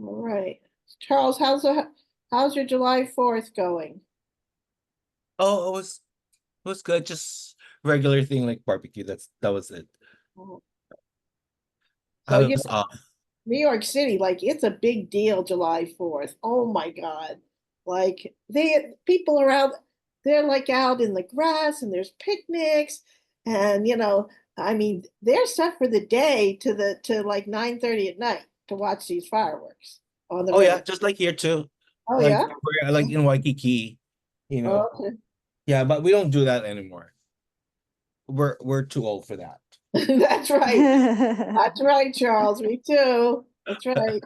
All right. Charles, how's your July 4th going? Oh, it was good. Just regular thing like barbecue. That was it. Oh, I so was off. New York City, like it's a big deal, July 4th. Oh my God. Like people are out, they're like out in the grass and there's picnics and I mean, they're set for the day to like 9:30 at night to watch these fireworks on the Oh yeah, river. just like here too. Oh Like yeah? like in Waikiki, you know. Oh, Yeah, but we don't do that anymore. We're too old for that. that's right. That's right, Charles. Me too. That's right.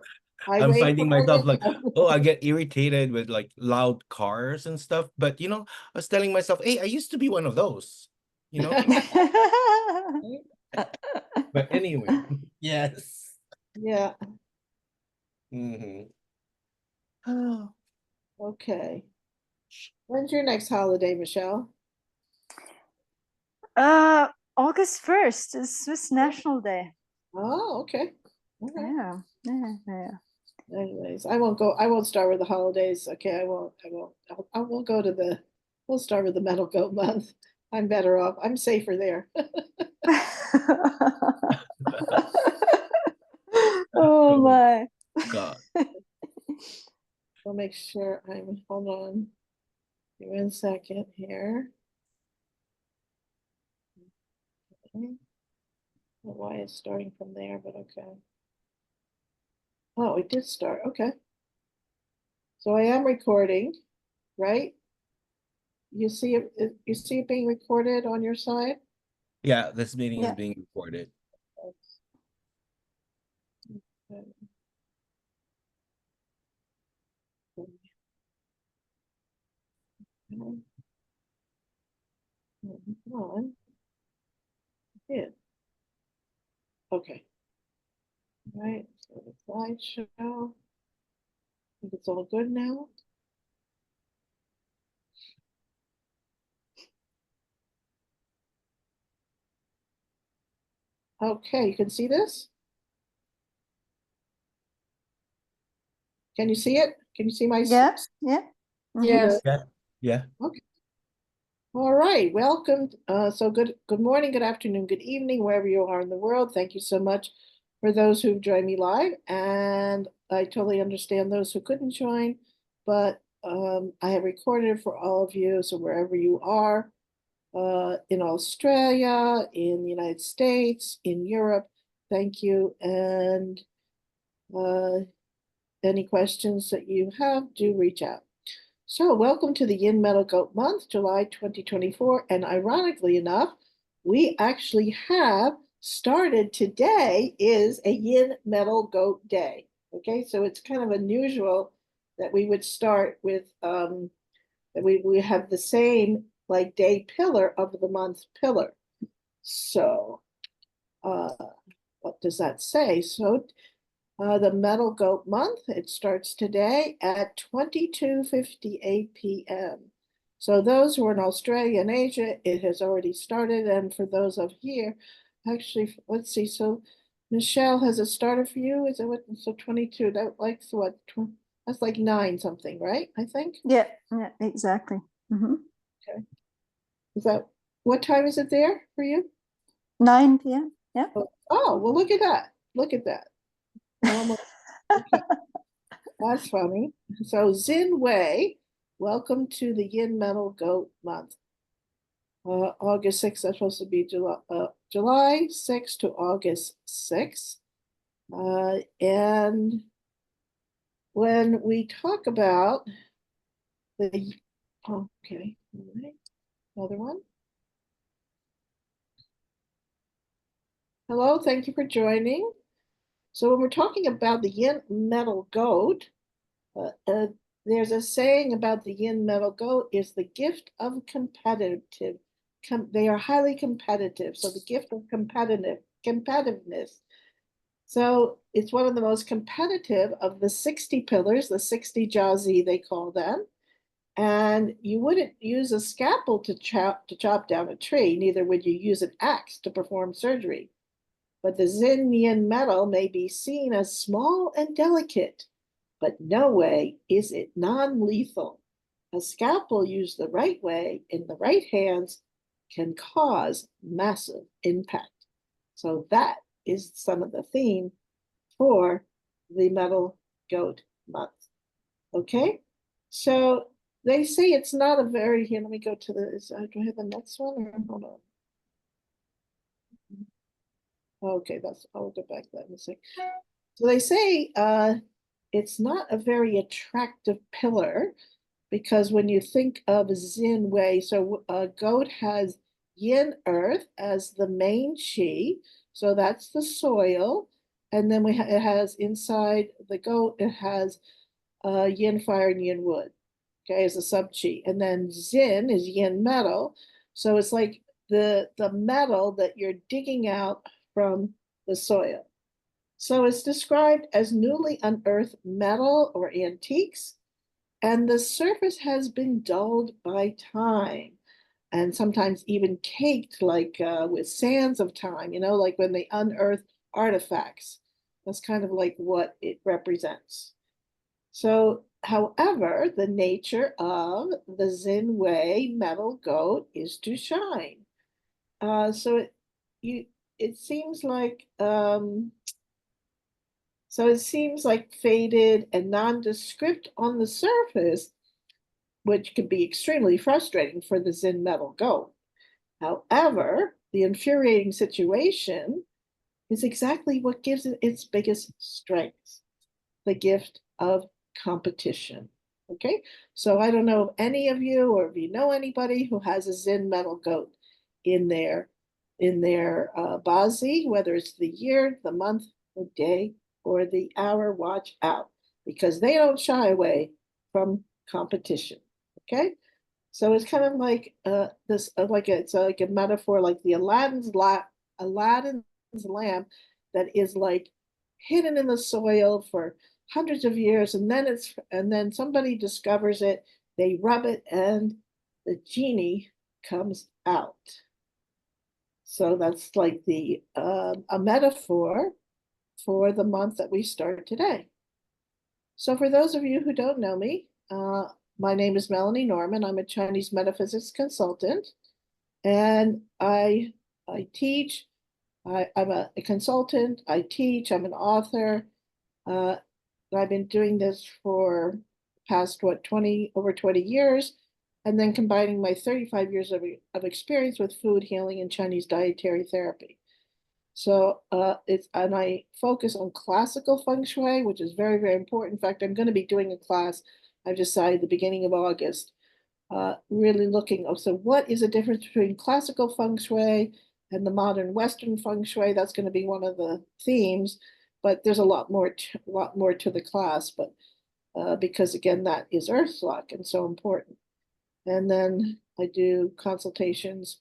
I I'm wait for finding my myself like, oh, window. I get irritated with like loud cars and stuff. But I was telling myself, hey, I used to be one of those, you know? But anyway, yes. Yeah. hmm Okay. When's your next holiday, Michelle? Uh, August 1st is Swiss National Day. Oh, okay. All right. Yeah. Anyways, I won't go. I won't start with the holidays. Okay, I won't. I won't. I will go to the. We'll start with the Metal Goat month. I'm better off. I'm safer there. Oh Oh my. God. I'll make sure I'm. Hold on. Give me 1 second here. Okay. I don't know why it's starting from there, but okay. Oh, it did start. Okay. So I am recording, right? You see you see it being recorded on your side? Yeah, this meeting is Yeah. being recorded. Come on. Yeah. Okay. All right. So the slideshow. I think it's all good now. Okay, you can see this? Can you see it? Can you see my? Yeah. Yes. Yeah, yeah. Okay. All right. Welcome. So good morning, good afternoon, good evening, wherever you are in the world. Thank you so much for those who've joined me live. And I totally understand those who couldn't join, but I have recorded it for all of you. So wherever you are, in Australia, in the United States, in Europe, thank you. And uh, any questions that you have, do reach out. So, welcome to the Yin Metal Goat month, July 2024. And ironically enough, we actually have started today is a Yin Metal Goat day. Okay, so it's kind of unusual that we would start with that we have the same like day pillar of the month pillar. So, uh, what does that say? So, the Metal Goat month, it starts today at 22:58 p.m. So those who are in Australia and Asia, it has already started. And for those of here, actually, let's see. So Michelle has a starter for you. Is it what? So 22, that like so what? That's like 9 something, right? I think. Yeah, exactly. Okay. Is that what time is it there for you? 9 p.m. Yeah. Oh, well, look at that. Look at that. Almost. Okay. That's funny. So Xin Wei, welcome to the Yin Metal Goat month. August 6th, that's supposed to be July 6th to August 6th. And when we talk about the, okay, all right, another one. Hello, thank you for joining. So when we're talking about the Yin Metal Goat, uh, uh, there's a saying about the Yin Metal Goat is the gift of competitive. They are highly competitive. So the gift of competitiveness. So it's one of the most competitive of the 60 pillars, the 60 Jazi they call them. And you wouldn't use a scalpel to chop down a tree, neither would you use an axe to perform surgery. But the Yin metal may be seen as small and delicate, but no way is it non-lethal. A scalpel used the right way in the right hands can cause massive impact. So that is some of the theme for the Metal Goat month. Okay, so they say it's not a very, here, let me go to the, do I have the next one or hold on? Okay, that's, I'll go back that in a sec. So they say it's not a very attractive pillar because when you think of Yin Wei, so a goat has yin earth as the main chi, so that's the soil, and then it has inside the goat, it has yin fire and yin wood, okay, as a sub chi, and then Yin is yin metal, so it's like the metal that you're digging out from the soil. So it's described as newly unearthed metal or antiques, and the surface has been dulled by time and sometimes even caked like with sands of time, like when they unearth artifacts. That's kind of like what it represents. So, however, the nature of the Yin Wei metal goat is to shine. So it seems like faded and nondescript on the surface, which can be extremely frustrating for the Yin metal goat. However, the infuriating situation is exactly what gives it its biggest strength, the gift of competition. Okay, so I don't know if any of you or if you know anybody who has a Yin metal goat in their Bazi, whether it's the year, the month, the day, or the hour, watch out because they don't shy away from competition. Okay, so it's kind of like it's like a metaphor, like the Aladdin's lamp that is like hidden in the soil for hundreds of years, and then somebody discovers it, they rub it, and the genie comes out. So that's like a metaphor for the month that we start today. So for those of you who don't know me, my name is Melanie Norman. I'm a Chinese metaphysics consultant, and I teach. I'm a consultant. I teach. I'm an author. I've been doing this for past over 20 years, and then combining my 35 years of experience with food healing and Chinese dietary therapy. So and I focus on classical feng shui, which is very, very important. In fact, I'm going to be doing a class, I've decided, the beginning of August, really looking, so what is the difference between classical feng shui and the modern Western feng shui? That's going to be one of the themes, but there's a lot more to the class, but because again, that is Earth's luck and so important. And then I do consultations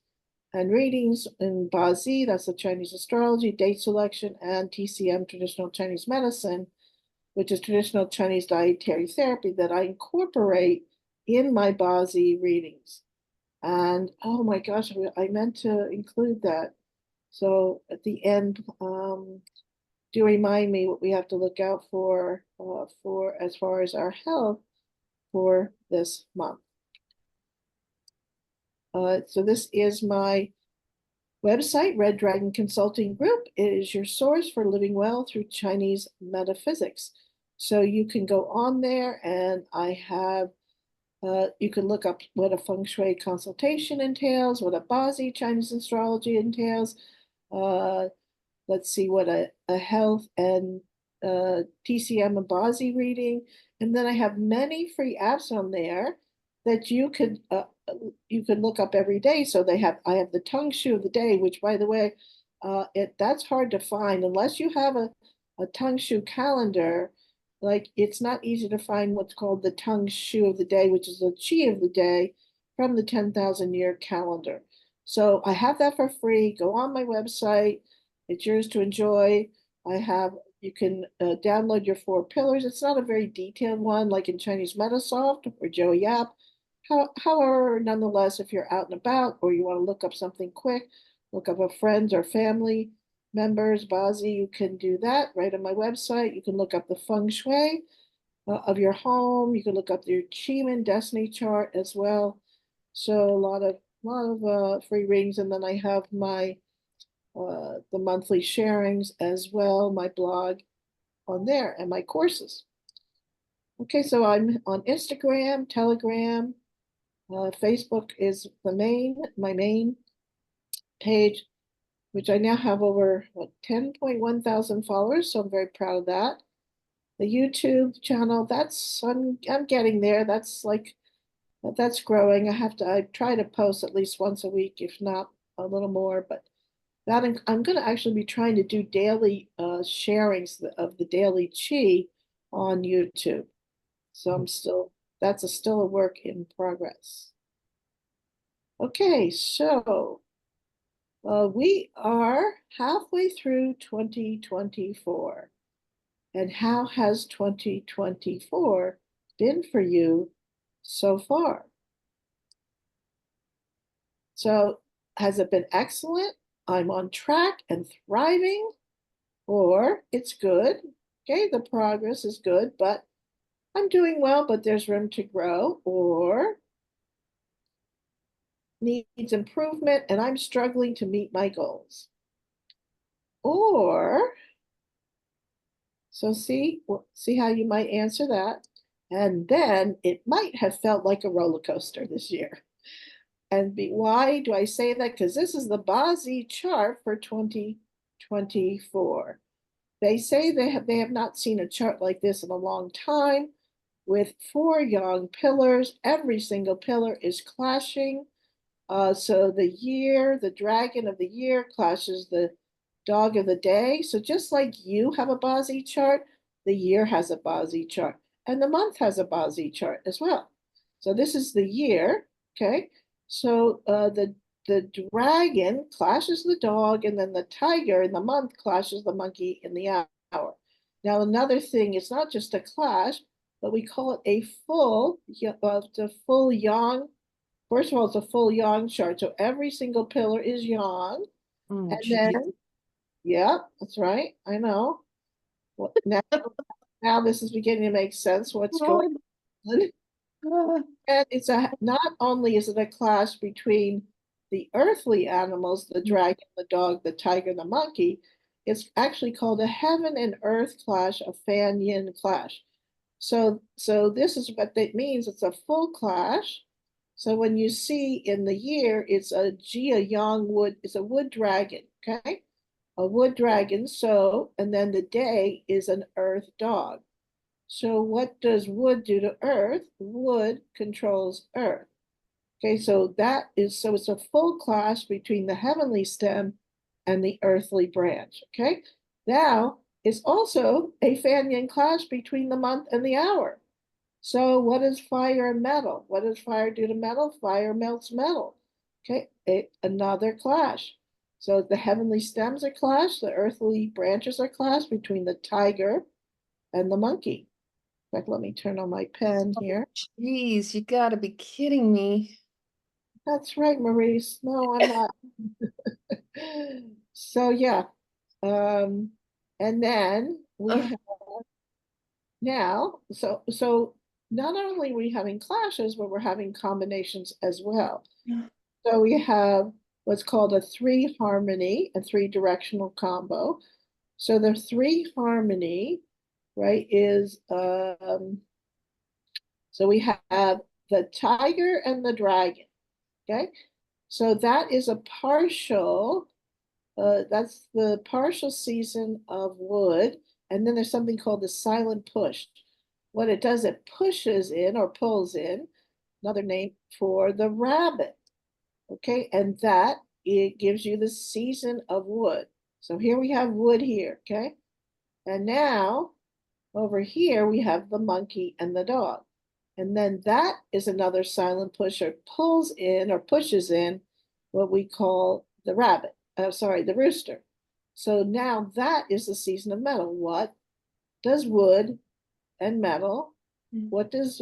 and readings in Bazi, that's the Chinese astrology, date selection, and TCM, traditional Chinese medicine, which is traditional Chinese dietary therapy that I incorporate in my Bazi readings. And oh my gosh, I meant to include that. So at the end, do remind me what we have to look out for as far as our health for this month. So this is my website, Red Dragon Consulting Group. It is your source for living well through Chinese metaphysics. So you can go on there and I have, you can look up what a feng shui consultation entails, what a Bazi Chinese astrology entails. Let's see what a health and TCM and Bazi reading. And then I have many free apps on there that you could look up every day. So I have the tongue shoe of the day, which by the way, that's hard to find unless you have a tongue shoe calendar. Like it's not easy to find what's called the tongue shoe of the day, which is the chi of the day from the 10,000 year calendar. So I have that for free. Go on my website. It's yours to enjoy. You can download your 4 pillars. It's not a very detailed one like in Chinese Metasoft or Joe Yap. However, nonetheless, if you're out and about or you want to look up something quick, look up a friends or family members, Bazi, you can do that right on my website. You can look up the feng shui of your home. You can look up your Chi Destiny chart as well. So a lot of free readings, and then I have my the monthly sharings as well, my blog on there, and my courses. Okay, so I'm on Instagram, Telegram, Facebook is my main page, which I now have over 10.1 thousand followers. So I'm very proud of that. The YouTube channel, I'm getting there. That's growing. I try to post at least once a week, if not a little more, but I'm going to actually be trying to do daily sharings of the daily chi on YouTube. So that's still a work in progress. Okay, so we are halfway through 2024. And how has 2024 been for you so far? So has it been excellent? I'm on track and thriving, or it's good. Okay, the progress is good, but I'm doing well, but there's room to grow, or needs improvement and I'm struggling to meet my goals. Or, so see how you might answer that. And then it might have felt like a roller coaster this year. And why do I say that? Because this is the Bazi chart for 2024. They say they have not seen a chart like this in a long time, with 4 yang pillars. Every single pillar is clashing. So the dragon of the year clashes the dog of the day. So just like you have a Bazi chart, the year has a Bazi chart, and the month has a Bazi chart as well. So this is the year, okay? So the dragon clashes the dog, and then the tiger in the month clashes the monkey in the hour. Now another thing, it's not just a clash, but we call it a full yang. First of all, it's a full yang chart. So every single pillar is yang. Oh, And geez. then, yeah, that's right. I know. Well, now this is beginning to make sense what's going on. And not only is it a clash between the earthly animals, the dragon, the dog, the tiger, the monkey, it's actually called a heaven and earth clash, a fan yin clash. So this is what that means. It's a full clash. So when you see in the year, it's a yang wood, it's a wood dragon, okay? A wood dragon. So, and then the day is an earth dog. So what does wood do to earth? Wood controls earth. Okay, so it's a full clash between the heavenly stem and the earthly branch. Okay, now it's also a fan yin clash between the month and the hour. So what is fire and metal? What does fire do to metal? Fire melts metal. Okay, another clash. So the heavenly stems are clashed, the earthly branches are clashed between the tiger and the monkey. In fact, let me turn on my pen here. Jeez, you gotta be kidding me. That's right, Maurice. No, I'm not. So yeah. And then we have now, so not only are we having clashes, but we're having combinations as well. So we have what's called a 3 harmony, a 3 directional combo. So the 3 harmony, right, is so we have the tiger and the dragon. Okay, so that is a partial. That's the partial season of wood, and then there's something called the silent push. What it does, it pushes in or pulls in, another name for the rabbit. Okay, and that it gives you the season of wood. So here we have wood here, okay? And now over here we have the monkey and the dog. And then that is another silent pusher, pulls in or pushes in what we call the rabbit, the rooster. So now that is the season of metal. What does wood and metal, what does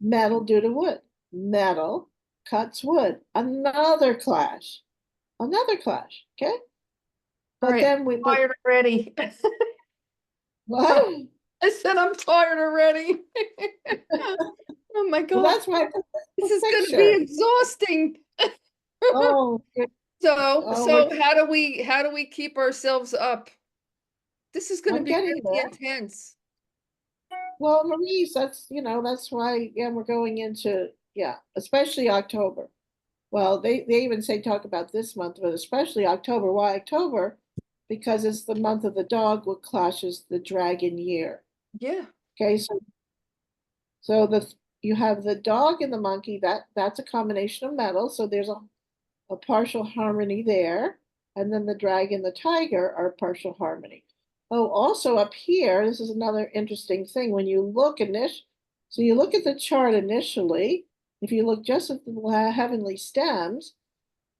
metal do to wood? Metal cuts wood. Another clash. Okay? But All right, then fired already. what? I said I'm tired already. Oh my Well, God, that's why I put this the is gonna picture. be exhausting. Oh, good. So, Oh, so we're how do we keep ourselves up? This is gonna I'm be getting really there. intense. Well, Maurice, that's why, yeah, we're going into, yeah, especially October. Well, they even say talk about this month, but especially October. Why October? Because it's the month of the dog, what clashes the dragon year. Yeah. Okay, so you have the dog and the monkey, that's a combination of metals, so there's a partial harmony there. And then the dragon, the tiger are partial harmony. Oh, also up here, this is another interesting thing. When you look so you look at the chart initially, if you look just at the heavenly stems,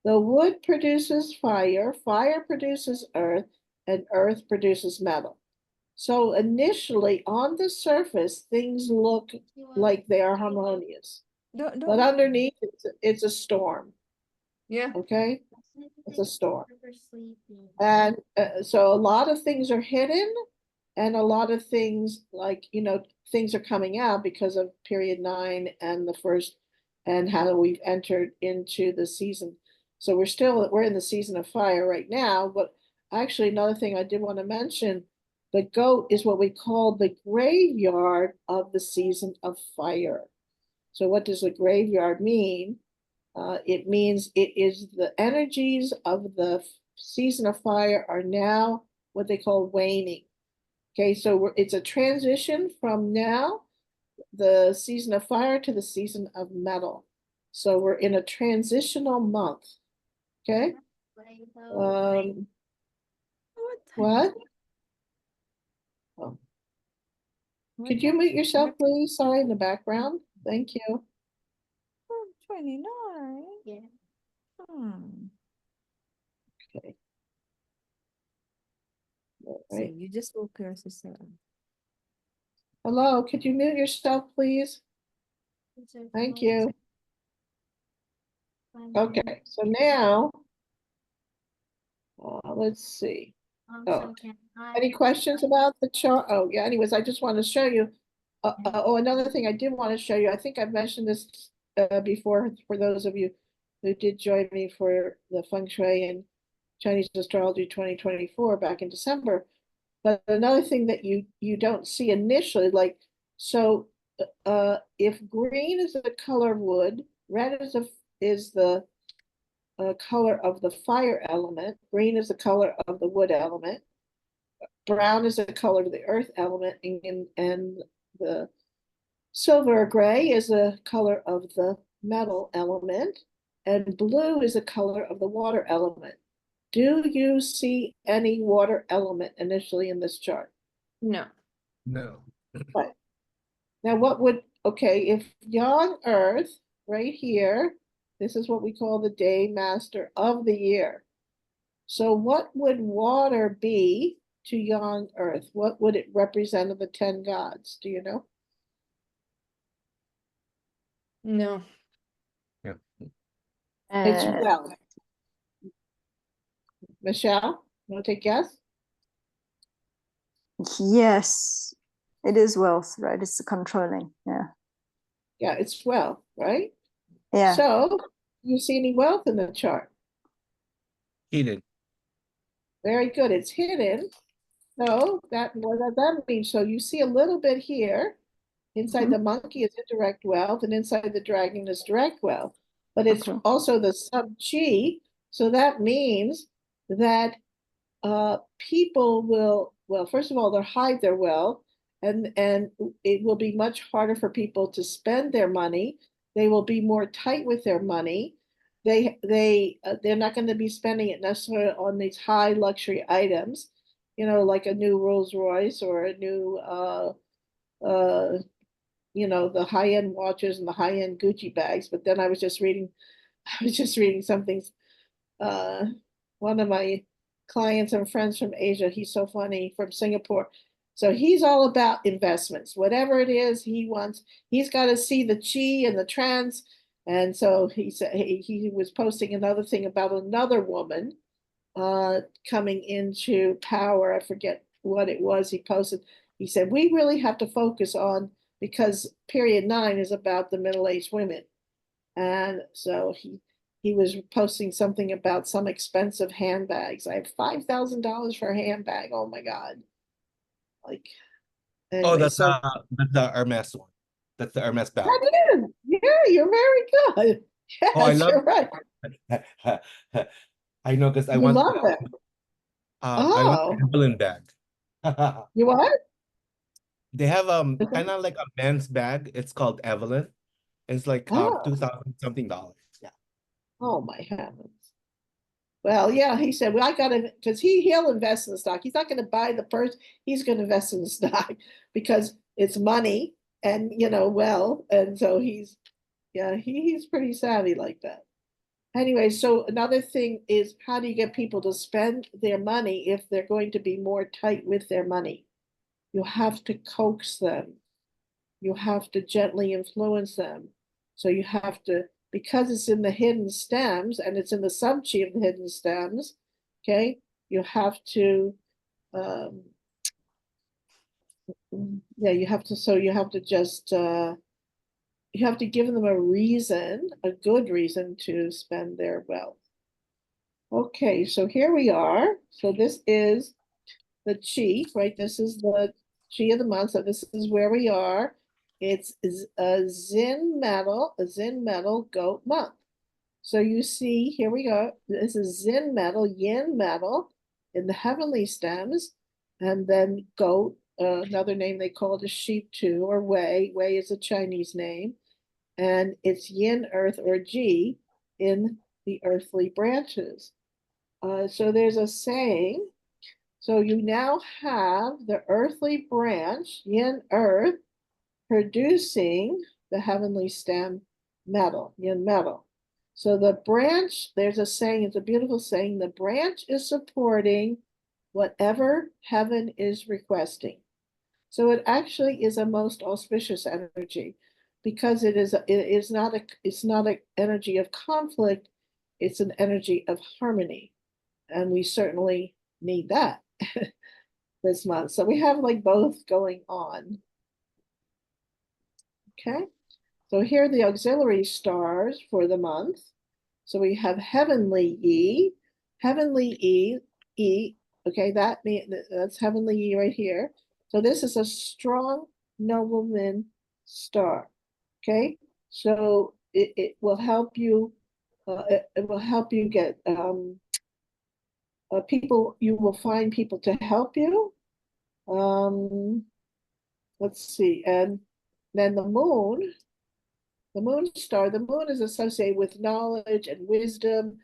the wood produces fire, fire produces earth, and earth produces metal. So initially on the surface, things look like they are harmonious, but underneath it's a storm. Yeah. Okay, it's a storm. And so a lot of things are hidden, and a lot of things like, things are coming out because of period 9 and the first, and how we've entered into the season. So we're in the season of fire right now. But actually, another thing I did want to mention, the goat is what we call the graveyard of the season of fire. So what does the graveyard mean? It means it is the energies of the season of fire are now what they call waning. Okay, so it's a transition from now, the season of fire, to the season of metal. So we're in a transitional month. Okay. What? Oh. Could you mute yourself, please? Sorry, in the background. Thank you. 29. Yeah. Okay. All So right. you just woke her sister up. Hello, could you mute yourself, please? Thank you. Okay, so now, let's see. Oh, any questions about the chart? Oh, yeah, anyways, I just want to show you. Oh, another thing I did want to show you, I think I've mentioned this before for those of you who did join me for the Feng Shui and Chinese Astrology 2024 back in December. But another thing that you don't see initially, like, so if green is the color of wood, red is the color of the fire element, green is the color of the wood element, brown is the color of the earth element, and the silver or gray is the color of the metal element, and blue is the color of the water element. Do you see any water element initially in this chart? No. No. Right. Now, if Yang Earth, right here, this is what we call the day master of the year. So what would water be to Yang Earth? What would it represent of the 10 gods? Do you know? No. Yeah. It's wealth. Michelle, you want to take a guess? Yes, it is wealth, right? It's the controlling. Yeah. Yeah, it's wealth, right? Yeah. So, you see any wealth in the chart? Heated. Very good. It's hidden. So what does that mean? So you see a little bit here. Inside the monkey is indirect wealth, and inside the dragon is direct wealth. But it's Okay. also the sub-chi. So that means that people will, well, first of all, they'll hide their wealth, and it will be much harder for people to spend their money. They will be more tight with their money. They're not going to be spending it necessarily on these high luxury items, like a new Rolls Royce or a new the high-end watches and the high-end Gucci bags. But then I was just reading something. One of my clients and friends from Asia, he's so funny, from Singapore. So he's all about investments. Whatever it is he wants, he's got to see the chi and the trends. And so he said he was posting another thing about another woman coming into power. I forget what it was he posted, he said, we really have to focus on, because period 9 is about the middle-aged women. And so he was posting something about some expensive handbags. I have $5,000 for a handbag. Oh my God. Like, Oh, anyway, so that's the Hermes one. That's the Hermes bag. that is, yeah, you're very good. Oh, I Yes, love you're right. I know because You love it. I want Oh, the Evelyn bag. you what? They have kind of like a men's bag. It's called Evelyn. It's like Oh, 2000 something dollars. Yeah. oh my heavens. Well, yeah, he said, well, I got to, because he'll invest in the stock. He's not going to buy the purse. He's going to invest in the stock because it's money and, well, and so yeah, he's pretty savvy like that. Anyway, so another thing is, how do you get people to spend their money if they're going to be more tight with their money? You have to coax them. You have to gently influence them. So you have to, because it's in the hidden stems and it's in the sub-chi of the hidden stems, okay, you have to, um, yeah, you have to just, you have to give them a reason, a good reason to spend their wealth. Okay, so here we are. So this is the chi, right? This is the chi of the month. So this is where we are. It's a Yin Metal Goat month. So you see, here we go. This is Yin Metal in the heavenly stems, and then goat, another name they call it a sheep too, or Wei. Wei is a Chinese name, and it's Yin Earth or Ji in the earthly branches. So there's a saying. So you now have the earthly branch, Yin Earth, producing the heavenly stem metal, Yin metal. So the branch, there's a saying, it's a beautiful saying, the branch is supporting whatever heaven is requesting. So it actually is a most auspicious energy because it's not an energy of conflict, it's an energy of harmony. And we certainly need that this month. So we have like both going on. Okay. So here are the auxiliary stars for the month. So we have heavenly E, E. Okay, that's heavenly E right here. So this is a strong nobleman star. Okay, so it will help you. It will help you get people. You will find people to help you. Let's see, and then the moon star. The moon is associated with knowledge and wisdom,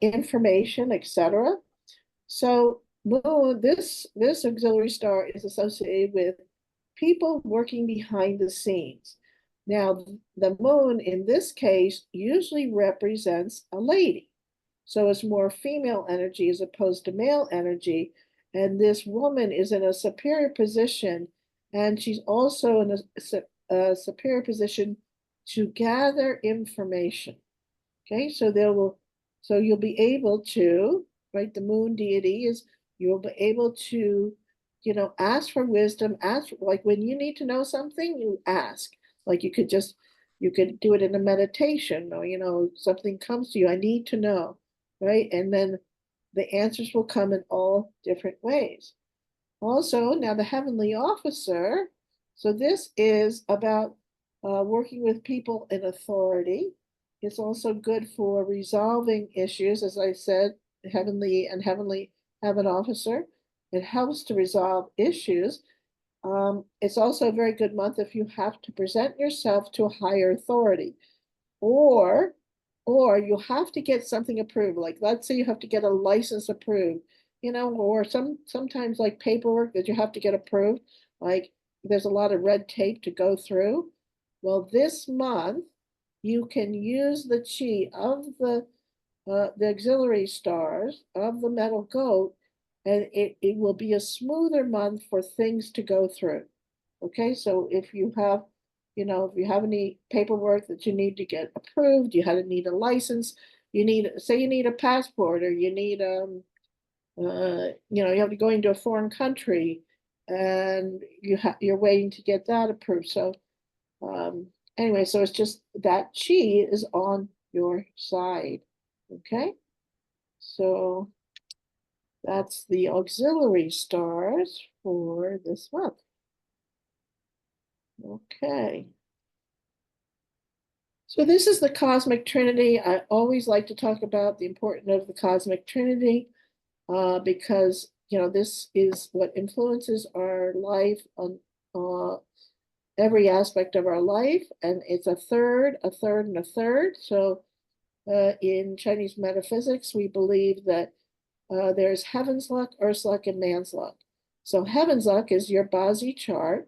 information, etc. So moon, this auxiliary star is associated with people working behind the scenes. Now, the moon in this case usually represents a lady. So it's more female energy as opposed to male energy. And this woman is in a superior position, and she's also in a superior position to gather information. Okay, so you'll be able to, right? The moon deity is, you'll be able to, ask for wisdom, ask, like when you need to know something, you ask. Like you could do it in a meditation, or, something comes to you, I need to know, right? And then the answers will come in all different ways. Also, now the heavenly officer, so this is about working with people in authority. It's also good for resolving issues, as I said, heavenly heaven officer. It helps to resolve issues. It's also a very good month if you have to present yourself to a higher authority, or you have to get something approved. Like let's say you have to get a license approved, or sometimes like paperwork that you have to get approved. Like there's a lot of red tape to go through. Well, this month you can use the chi of the auxiliary stars of the metal goat, and it will be a smoother month for things to go through. Okay, so if you have, if you have any paperwork that you need to get approved, you need a license, say you need a passport, or you need you have to go into a foreign country, and you're waiting to get that approved. So anyway, so it's just that chi is on your side. Okay, so that's the auxiliary stars for this month. Okay. So this is the cosmic trinity. I always like to talk about the importance of the cosmic trinity because, you know, this is what influences our life on every aspect of our life. And it's a third, and a third. So in Chinese metaphysics, we believe that there's heaven's luck, earth's luck, and man's luck. So heaven's luck is your Bazi chart.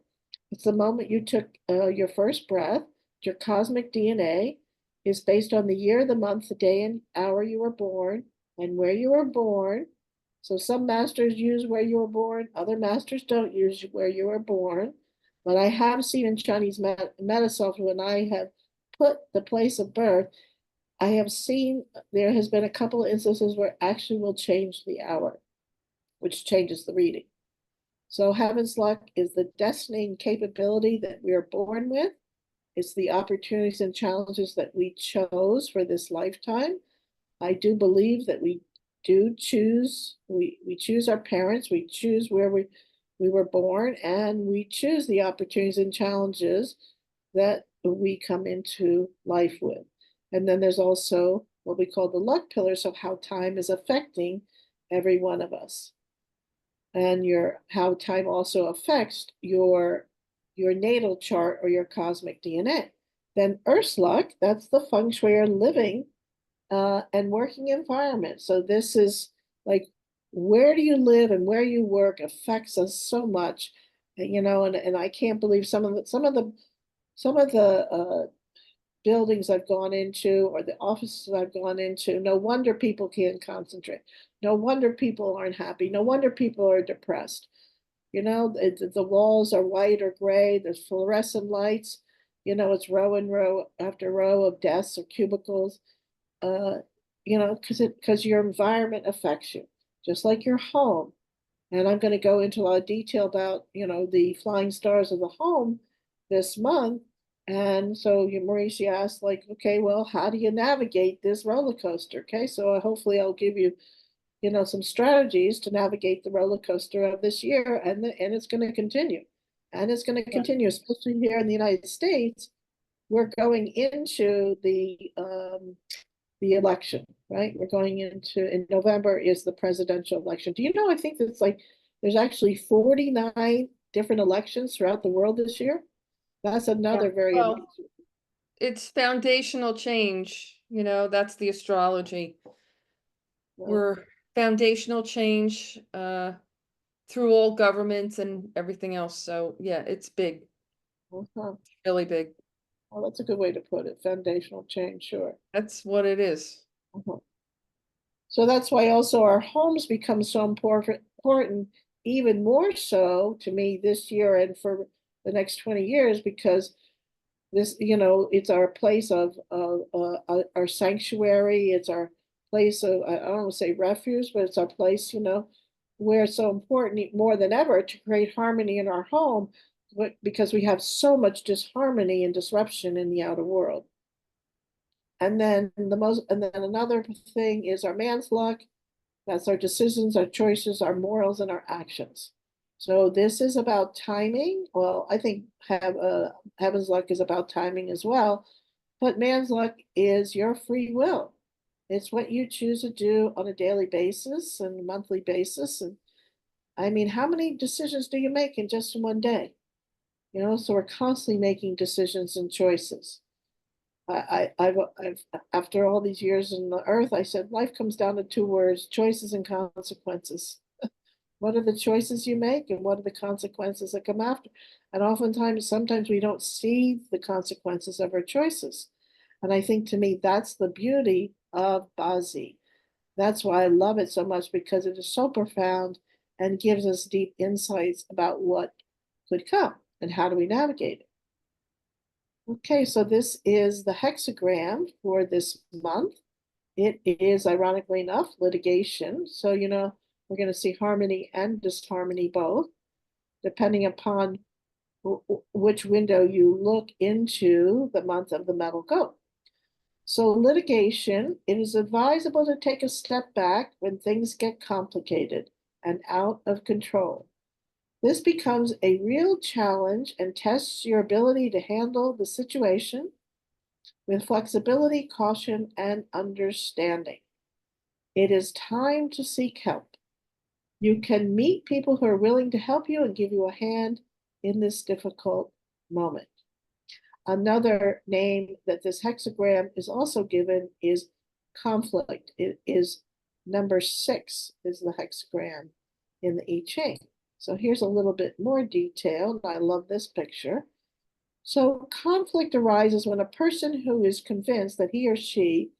It's the moment you took your first breath. Your cosmic DNA is based on the year, the month, the day, and hour you were born, and where you were born. So some masters use where you were born, other masters don't use where you were born. But I have seen in Chinese medicine when I have put the place of birth, I have seen there has been a couple of instances where actually will change the hour, which changes the reading. So heaven's luck is the destiny and capability that we are born with. It's the opportunities and challenges that we chose for this lifetime. I do believe that we do choose, we choose our parents, we choose where we were born, and we choose the opportunities and challenges that we come into life with. And then there's also what we call the luck pillars of how time is affecting every one of us. And how time also affects your natal chart or your cosmic DNA. Then Earth's luck, that's the feng shui or living and working environment. So this is like where do you live and where you work affects us so much, you know, and I can't believe some of the buildings I've gone into or the offices I've gone into. No wonder people can't concentrate. No wonder people aren't happy. No wonder people are depressed. You know, the walls are white or gray. There's fluorescent lights. You know, it's row and row after row of desks or cubicles. You know, because your environment affects you, just like your home. And I'm going to go into a lot of detail about, you know, the flying stars of the home this month. And so Maurice, you asked like, okay, well, how do you navigate this roller coaster? Okay, so hopefully I'll give you, you know, some strategies to navigate the roller coaster of this year, and it's going to continue, and it's going to continue, especially here in the United States. We're going into the election, right? We're going into in November is the presidential election. Do you know? I think that's like there's actually 49 different elections throughout the world this year. That's another very Well, amazing. it's foundational change, you know, that's the astrology. We're foundational change through all governments and everything else. So yeah, it's big, really big. Well, that's a good way to put it. Foundational change, sure. That's what it is. So that's why also our homes become so important, even more so to me this year and for the next 20 years, because this, you know, it's our place of our sanctuary. It's our place of, I don't want to say refuge, but it's our place, you know, where it's so important more than ever to create harmony in our home, because we have so much disharmony and disruption in the outer world. And then another thing is our man's luck. That's our decisions, our choices, our morals, and our actions. So this is about timing. Well, I think heaven's luck is about timing as well, but man's luck is your free will. It's what you choose to do on a daily basis and a monthly basis. And I mean, how many decisions do you make in just one day? You know, so we're constantly making decisions and choices. I've after all these years in the earth, I said life comes down to two words: choices and consequences. What are the choices you make, and what are the consequences that come after? And oftentimes, sometimes we don't see the consequences of our choices. And I think to me, that's the beauty of Bazi. That's why I love it so much, because it is so profound and gives us deep insights about what could come and how do we navigate it. Okay, so this is the hexagram for this month. It is, ironically enough, litigation. So, you know, we're going to see harmony and disharmony both. depending upon which window you look into the month of the metal goat. So litigation, it is advisable to take a step back when things get complicated and out of control. This becomes a real challenge and tests your ability to handle the situation with flexibility, caution, and understanding. It is time to seek help. You can meet people who are willing to help you and give you a hand in this difficult moment. Another name that this hexagram is also given is conflict. It is number 6 is the hexagram in the I Ching. So here's a little bit more detail. I love this picture. So conflict arises when a person who is convinced that he or she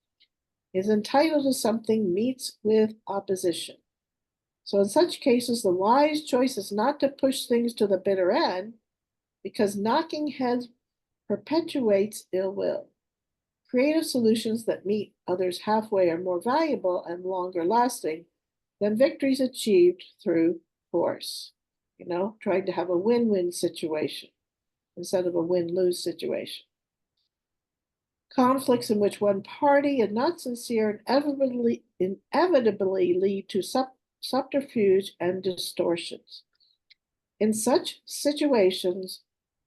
is entitled to something meets with opposition. So in such cases, the wise choice is not to push things to the bitter end, because knocking heads perpetuates ill will. Creative solutions that meet others halfway are more valuable and longer lasting than victories achieved through force. Trying to have a win-win situation instead of a win-lose situation. Conflicts in which one party is not sincere inevitably lead to subterfuge and distortions. In such situations,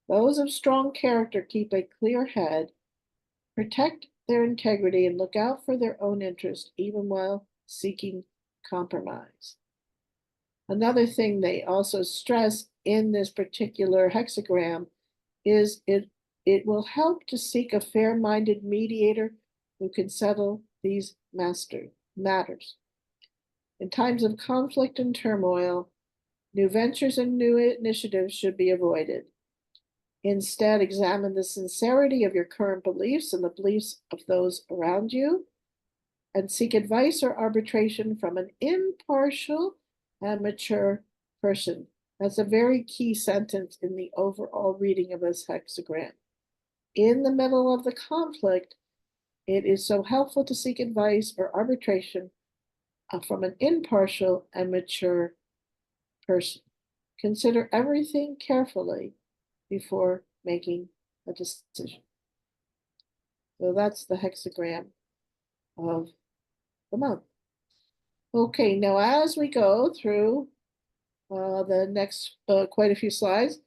those of strong character keep a clear head, protect their integrity, and look out for their own interest, even while seeking compromise. Another thing they also stress in this particular hexagram is it will help to seek a fair-minded mediator who can settle these matters. In times of conflict and turmoil, new ventures and new initiatives should be avoided. Instead, examine the sincerity of your current beliefs and the beliefs of those around you, and seek advice or arbitration from an impartial and mature person. That's a very key sentence in the overall reading of this hexagram. In the middle of the conflict, it is so helpful to seek advice or arbitration from an impartial and mature person. Consider everything carefully before making a decision. So that's the hexagram of the month. Okay, now as we go through the next quite a few slides,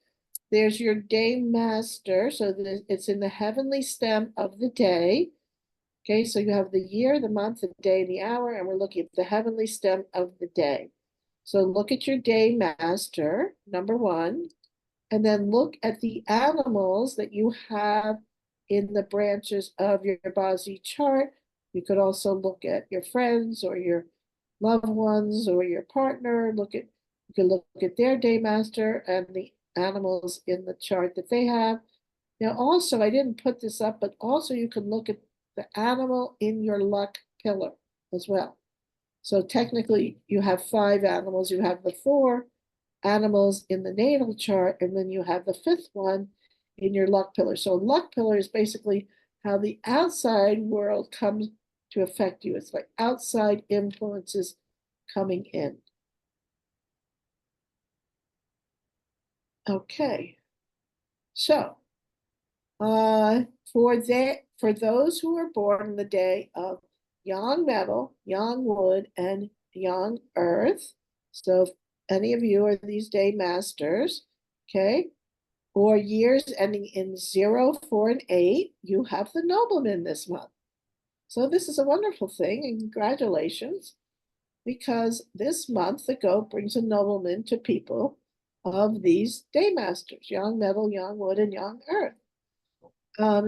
there's your day master. So it's in the heavenly stem of the day. Okay, so you have the year, the month, the day, the hour, and we're looking at the heavenly stem of the day. So look at your day master, number 1, and then look at the animals that you have in the branches of your Bazi chart. You could also look at your friends or your loved ones or your partner. You can look at their day master and the animals in the chart that they have. Now also, I didn't put this up, but also you can look at the animal in your luck pillar as well. So technically you have 5 animals. You have the 4 animals in the natal chart, and then you have the 5th one in your luck pillar. So luck pillar is basically how the outside world comes to affect you. It's like outside influences coming in. Okay, so for those who are born in the day of Yang Metal, Yang Wood, and Yang Earth, so if any of you are these day masters, okay, or years ending in 0, 4, and 8, you have the nobleman this month. So this is a wonderful thing, and congratulations, because this month the goat brings a nobleman to people of these day masters, Yang Metal, Yang Wood, and Yang Earth.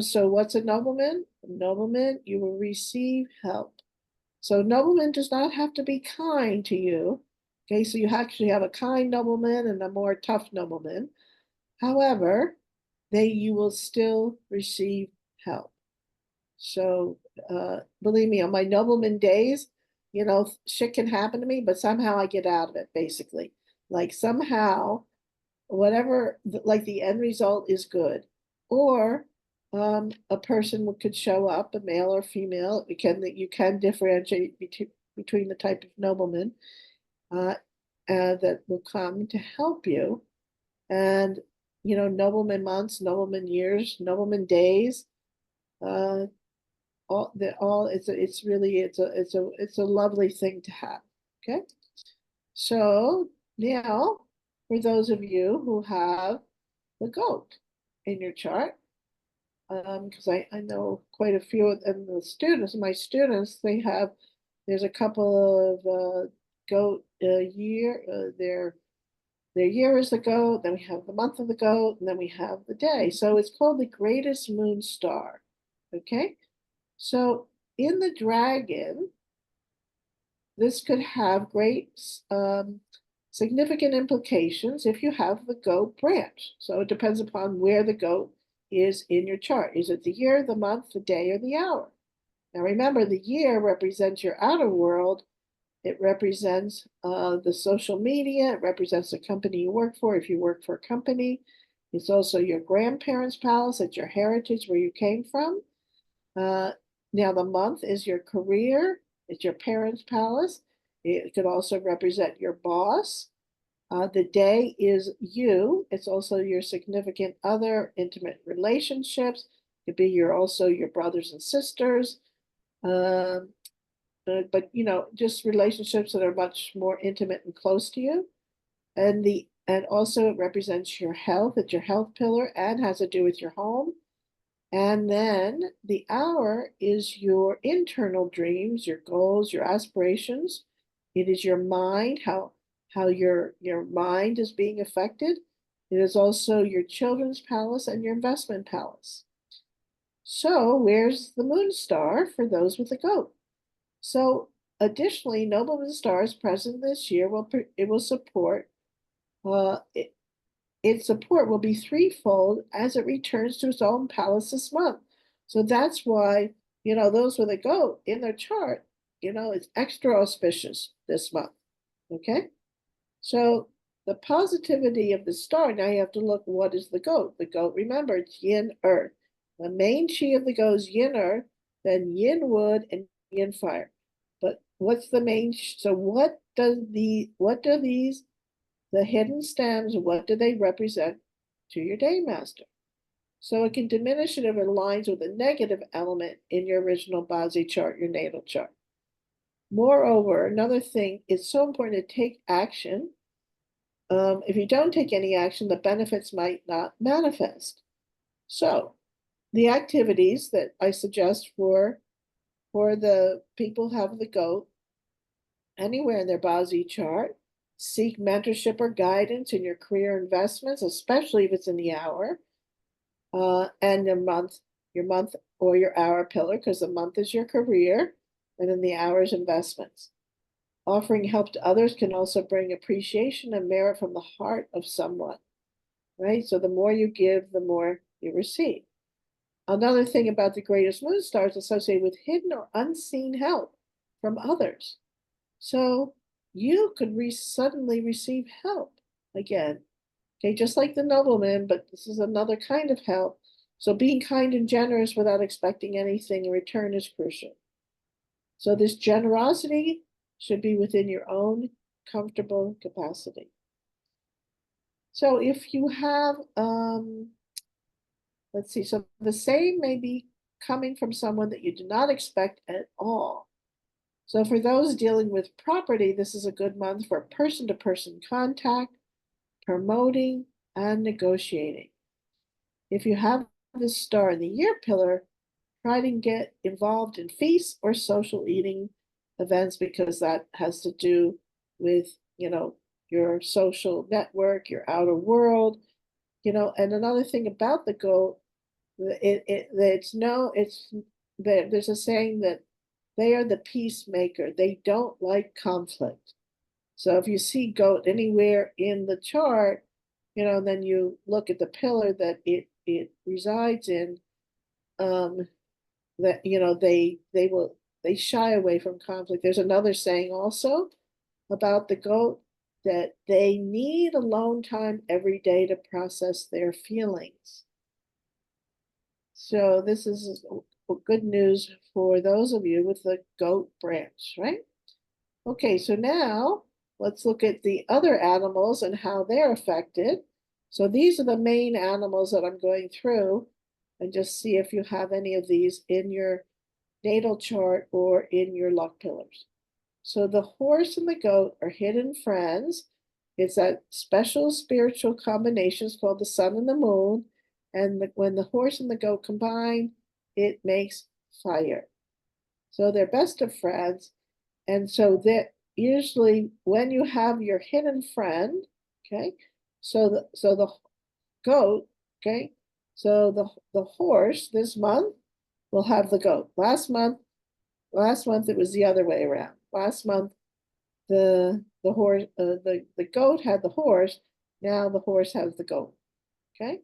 So what's a nobleman? A nobleman, you will receive help. So nobleman does not have to be kind to you. Okay, so you actually have a kind nobleman and a more tough nobleman. However, you will still receive help. So believe me, on my nobleman days, shit can happen to me, but somehow I get out of it, basically. Like somehow, whatever, like the end result is good. Or a person could show up, a male or female. You can differentiate between the type of nobleman that will come to help you. and nobleman months, nobleman years, nobleman days. It's a lovely thing to have. Okay, so now for those of you who have the goat in your chart, because I know quite a few of them, my students, there's a couple of goat year, their year is the goat, then we have the month of the goat, and then we have the day. So it's called the greatest moon star. Okay, so in the dragon, this could have great significant implications if you have the goat branch. So it depends upon where the goat is in your chart. Is it the year, the month, the day, or the hour? Now remember, the year represents your outer world. It represents the social media. It represents the company you work for, if you work for a company. It's also your grandparents' palace. It's your heritage, where you came from. Now the month is your career. It's your parents' palace. It could also represent your boss. The day is you. It's also your significant other, intimate relationships. It could be also your brothers and sisters. But just relationships that are much more intimate and close to you. And also it represents your health. It's your health pillar and has to do with your home. And then the hour is your internal dreams, your goals, your aspirations. It is your mind, how your mind is being affected. It is also your children's palace and your investment palace. So where's the moon star for those with a goat? So additionally, nobleman stars present this year will support its support will be threefold as it returns to its own palace this month. So that's why, those with a goat in their chart, it's extra auspicious this month. Okay. So the positivity of the star, now you have to look, what is the goat? The goat, remember, it's yin earth. The main chi of the goat is yin earth, then yin wood, and yin fire. But what's the main? So what do these, the hidden stems, what do they represent to your day master? So it can diminish it if it aligns with a negative element in your original Bazi chart, your natal chart. Moreover, another thing, it's so important to take action. If you don't take any action, the benefits might not manifest. So the activities that I suggest for the people who have the goat anywhere in their Bazi chart, seek mentorship or guidance in your career investments, especially if it's in the hour, and your month or your hour pillar, because the month is your career, and then the hour is investments. Offering help to others can also bring appreciation and merit from the heart of someone, right? So the more you give, the more you receive. Another thing about the greatest moon stars associated with hidden or unseen help from others. So you could suddenly receive help again. Okay, just like the nobleman, but this is another kind of help. So being kind and generous without expecting anything in return is crucial. So this generosity should be within your own comfortable capacity. So if you have, let's see, so the same may be coming from someone that you do not expect at all. So for those dealing with property, this is a good month for person-to-person contact, promoting, and negotiating. If you have this star in the year pillar, try to get involved in feasts or social eating events, because that has to do with, your social network, your outer world, and another thing about the goat, there's a saying that they are the peacemaker. They don't like conflict. So if you see goat anywhere in the chart, then you look at the pillar that it resides in, that, they shy away from conflict. There's another saying also about the goat, that they need alone time every day to process their feelings. So this is good news for those of you with the goat branch, right? Okay, so now let's look at the other animals and how they're affected. So these are the main animals that I'm going through, and just see if you have any of these in your natal chart or in your luck pillars. So the horse and the goat are hidden friends. It's that special spiritual combinations called the sun and the moon. And when the horse and the goat combine, it makes fire. So they're best of friends. And so that usually when you have your hidden friend, okay, so the goat, okay, so the horse this month will have the goat. Last month it was the other way around. Last month the horse the goat had the horse. Now the horse has the goat. Okay,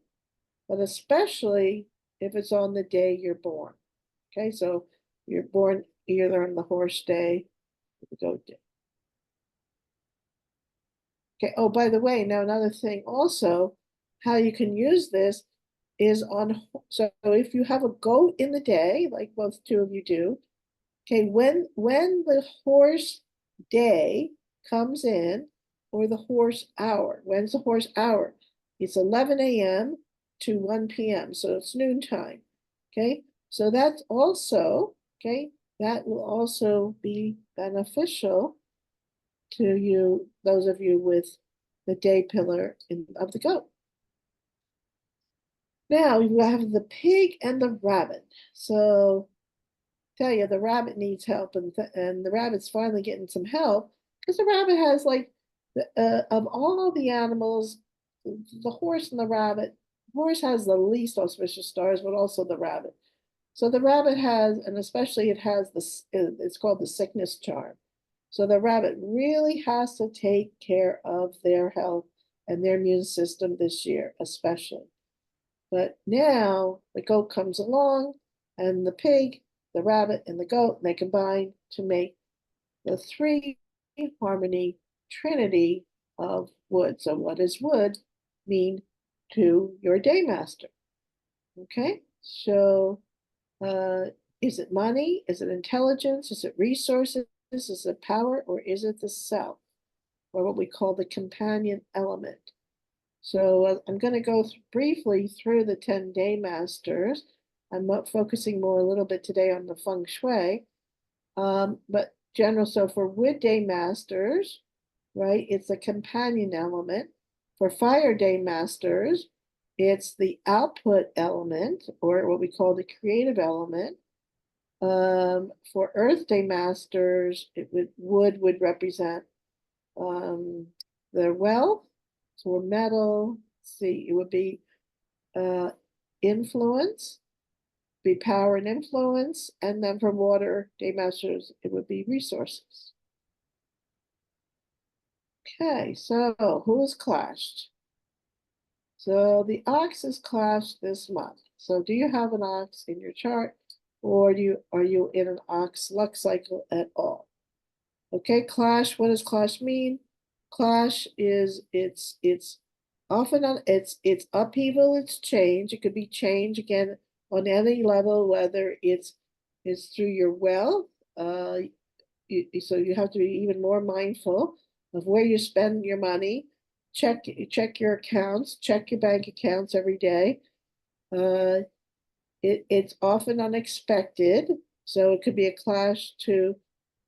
but especially if it's on the day you're born. Okay, so you're born either on the horse day or the goat day. Okay, oh, by the way, now another thing also, how you can use this is on, so if you have a goat in the day, like both two of you do, okay, when the horse day comes in, or the horse hour, when's the horse hour? It's 11 a.m. to 1 p.m., so it's noontime, okay? So that's also, okay, that will also be beneficial to you, those of you with the day pillar of the goat. Now you have the pig and the rabbit. So tell you the rabbit needs help, and the rabbit's finally getting some help because the rabbit has like of all the animals, the horse and the rabbit. Horse has the least auspicious stars, but also the rabbit. So the rabbit has, and especially it has this. It's called the sickness charm. So the rabbit really has to take care of their health and their immune system this year, especially. But now the goat comes along, and the pig, the rabbit, and the goat, and they combine to make the three harmony trinity of wood. So what does wood mean to your day master? Okay, so is it money? Is it intelligence? Is it resources? Is it power? Or is it the self? Or what we call the companion element? So I'm going to go briefly through the 10 day masters. I'm focusing more a little bit today on the feng shui. But general, so for wood day masters, right, it's a companion element. For fire day masters, it's the output element, or what we call the creative element. For Earth Day Masters, wood would represent their wealth. For metal, let's see, it would be influence, be power and influence, and then for Water Day Masters, it would be resources. Okay, so who has clashed? So the ox is clashed this month. So do you have an ox in your chart? Or are you in an ox luck cycle at all? Okay, clash. What does clash mean? Clash is it's often on it's upheaval, it's change. It could be change again on any level, whether it's through your wealth. So you have to be even more mindful of where you spend your money. Check your accounts, check your bank accounts every day. It's often unexpected, so it could be a clash to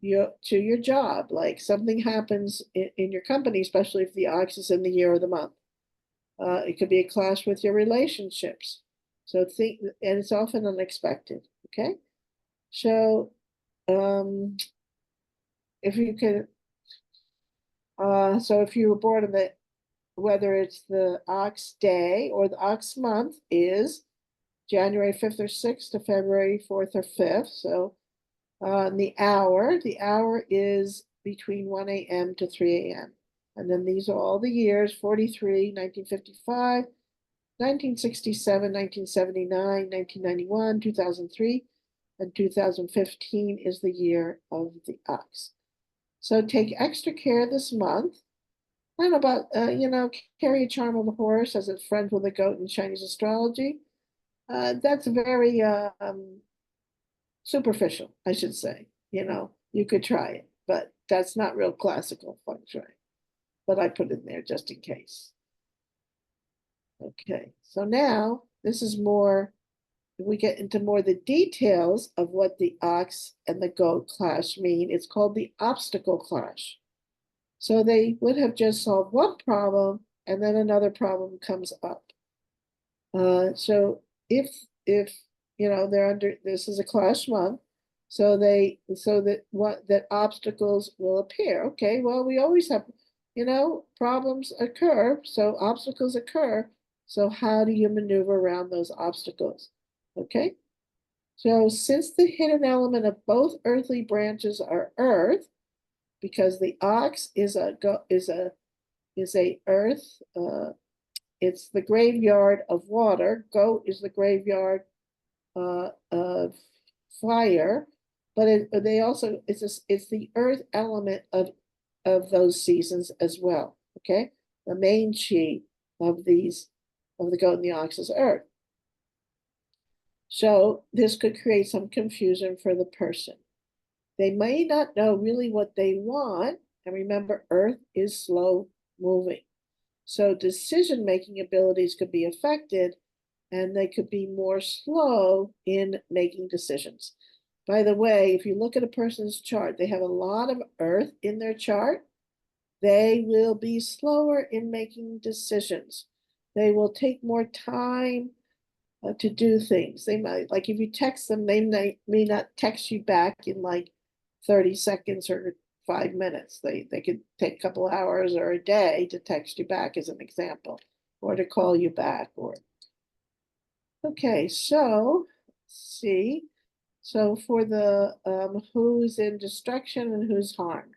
your job. Like something happens in your company, especially if the ox is in the year or the month. It could be a clash with your relationships. So and it's often unexpected. Okay, so if you can, so if you were born in the, whether it's the ox day or the ox month is January 5th or 6th to February 4th or 5th. So the hour is between 1 a.m. to 3 a.m. And then these are all the years: 43, 1955, 1967, 1979, 1991, 2003, and 2015 is the year of the ox. So take extra care this month. I don't know about, carry a charm of a horse as it's friends with a goat in Chinese astrology. That's very superficial, I should say. You could try it, but that's not real classical feng shui. But I put it in there just in case. Okay, so now this is more, we get into more the details of what the ox and the goat clash mean. It's called the obstacle clash. So they would have just solved one problem and then another problem comes up. So if you know they're under, this is a clash month, so that obstacles will appear. Okay, well, we always have, problems occur, so obstacles occur. So how do you maneuver around those obstacles? Okay. So since the hidden element of both earthly branches are earth, because the ox is a earth, it's the graveyard of water. Goat is the graveyard of fire, but they also it's the earth element of those seasons as well. Okay, the main chi of the goat and the ox is earth. So this could create some confusion for the person. They may not know really what they want, and remember, earth is slow moving. So decision-making abilities could be affected, and they could be more slow in making decisions. By the way, if you look at a person's chart, they have a lot of earth in their chart, they will be slower in making decisions. They will take more time to do things. They might, like if you text them, they may not text you back in like 30 seconds or 5 minutes. They could take a couple hours or a day to text you back as an example, or to call you back. Or okay, so let's see. So for the who's in destruction and who's harmed.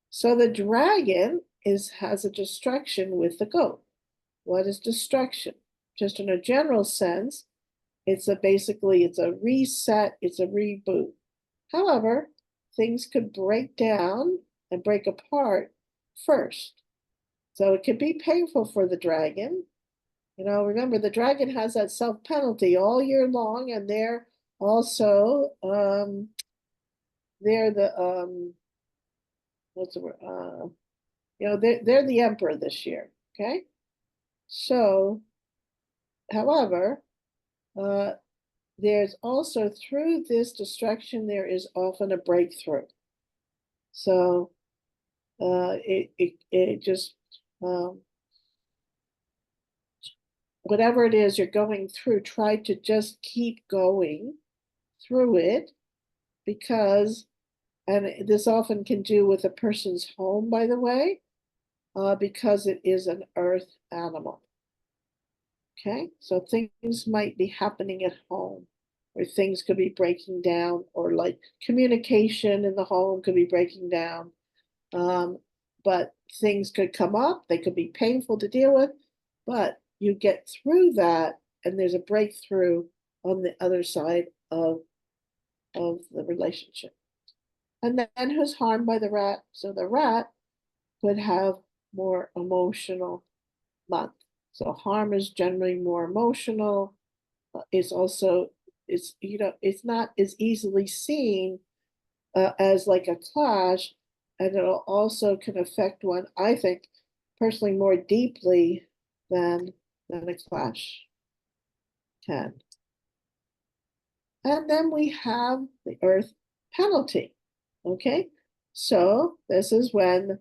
So the dragon has a destruction with the goat. What is destruction? Just in a general sense, it's basically a reset, it's a reboot. However, things could break down and break apart first. So it could be painful for the dragon. Remember, the dragon has that self-penalty all year long, and they're also they're the what's the word? They're the emperor this year. Okay. So, however, there's also, through this destruction, there is often a breakthrough. So it just whatever it is you're going through, try to just keep going through it, because, and this often can do with a person's home, by the way, because it is an earth animal. Okay, so things might be happening at home, or things could be breaking down, or like communication in the home could be breaking down. But things could come up, they could be painful to deal with, but you get through that, and there's a breakthrough on the other side of the relationship. And then who's harmed by the rat? So the rat could have more emotional month. So harm is generally more emotional. It's also, it's not as easily seen as like a clash, and it also can affect one, I think, personally, more deeply than a clash can. And then we have the earth penalty. Okay, so this is when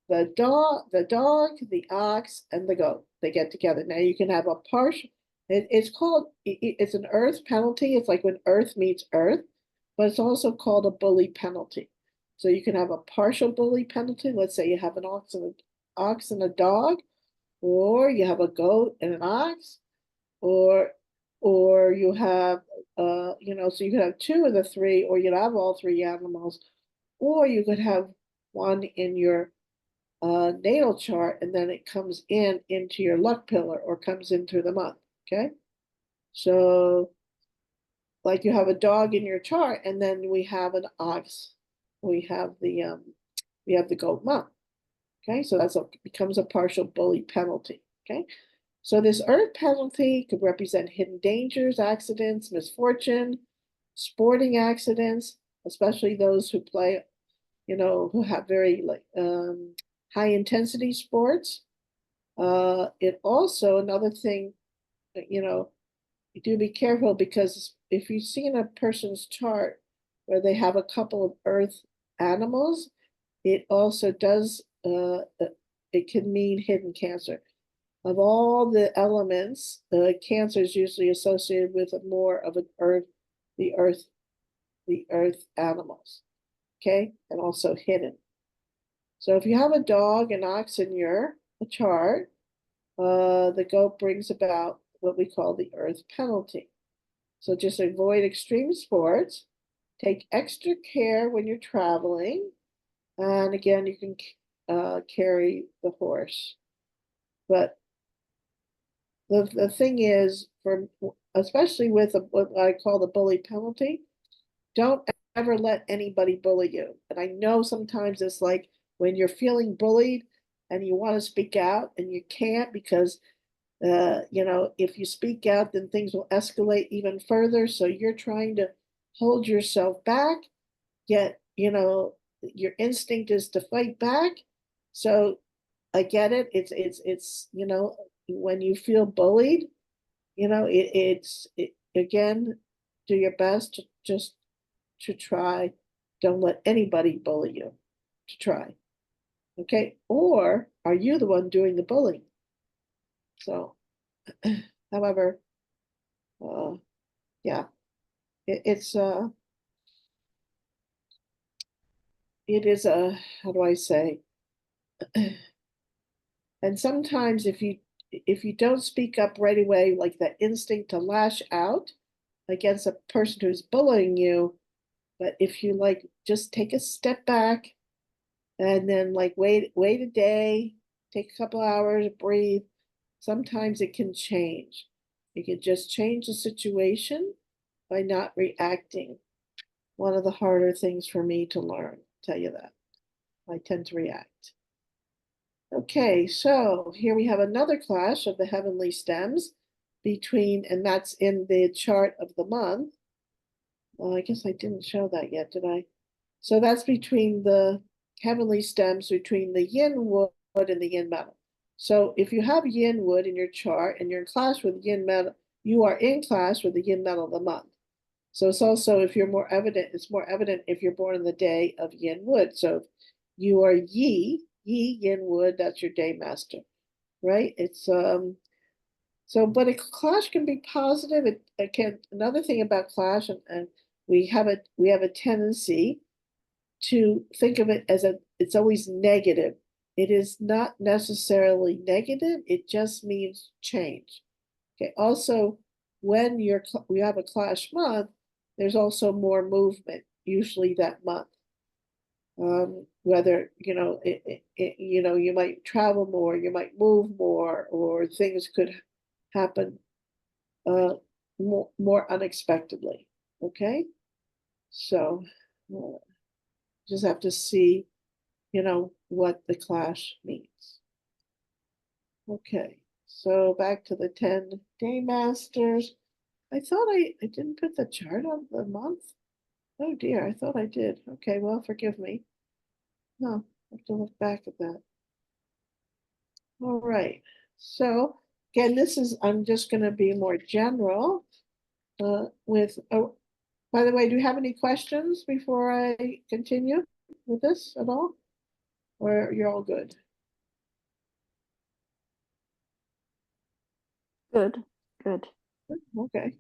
the dog, the ox, and the goat, they get together. Now you can have a partial, it's an earth penalty. It's like when earth meets earth, but it's also called a bully penalty. So you can have a partial bully penalty. Let's say you have an ox and a dog, or you have a goat and an ox, or you have so you could have two of the three, or you'd have all three animals, or you could have one in your natal chart, and then it comes into your luck pillar, or comes in through the month. Okay, so like you have a dog in your chart, and then we have an ox, we have the goat month. Okay, so becomes a partial bully penalty. Okay, so this earth penalty could represent hidden dangers, accidents, misfortune, sporting accidents, especially those who play, who have very high intensity sports. It also, another thing, you know, you do be careful, because if you see in a person's chart where they have a couple of earth animals, it also does, it can mean hidden cancer. Of all the elements, cancer is usually associated with more of an earth, the earth, the earth animals, okay, and also hidden. So if you have a dog, an ox in your chart, the goat brings about what we call the earth penalty. So just avoid extreme sports, take extra care when you're traveling, and again, you can carry the horse. But the thing is, for especially with what I call the bully penalty, don't ever let anybody bully you. And I know sometimes it's like when you're feeling bullied and you want to speak out and you can't, because you know, if you speak out, then things will escalate even further. So you're trying to hold yourself back, yet, you know, your instinct is to fight back. So I get it. It's, you know, when you feel bullied, you know, again, do your best to just to try. Don't let anybody bully you, to try. Okay. Or are you the one doing the bullying? So, however, yeah, it's it is a, how do I say? And sometimes if you don't speak up right away, like that instinct to lash out against a person who's bullying you, but if you like just take a step back and then like wait a day, take a couple hours, breathe, sometimes it can change. It can just change the situation by not reacting. One of the harder things for me to learn, tell you that. I tend to react. Okay, so here we have another clash of the heavenly stems between, and that's in the chart of the month. Well, I guess I didn't show that yet, did I? So that's between the heavenly stems between the yin wood and the yin metal. So if you have yin wood in your chart and you're in class with yin metal, you are in class with the yin metal of the month. So it's also, if you're more evident, it's more evident if you're born in the day of yin wood. So if you are yin wood, that's your day master, right? It's so, but a clash can be positive. It can, another thing about clash, and we have a tendency to think of it as it's always negative. It is not necessarily negative, it just means change. Okay, also, when we have a clash month, there's also more movement, usually that month. Whether, you know, you know, you might travel more, you might move more, or things could happen more unexpectedly. Okay, so just have to see, you know, what the clash means. Okay, so back to the 10 day masters. I thought I didn't put the chart of the month. Oh dear, I thought I did. Okay, well, forgive me. No, I have to look back at that. All right, so again, I'm just going to be more general with, oh, by the way, do you have any questions before I continue with this at all? Or you're all good? Good, good. Okay.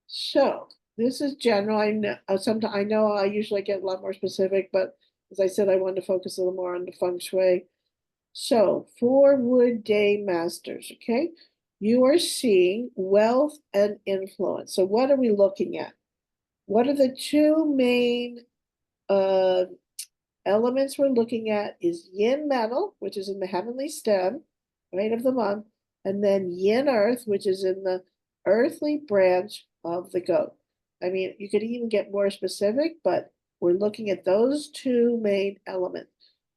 So this is general. I know sometimes I know I usually get a lot more specific, but as I said, I wanted to focus a little more on the feng shui. So for wood day masters, okay, you are seeing wealth and influence. So what are we looking at? What are the two main elements we're looking at is yin metal, which is in the heavenly stem, right, of the month, and then yin earth, which is in the earthly branch of the goat. I mean, you could even get more specific, but we're looking at those two main elements.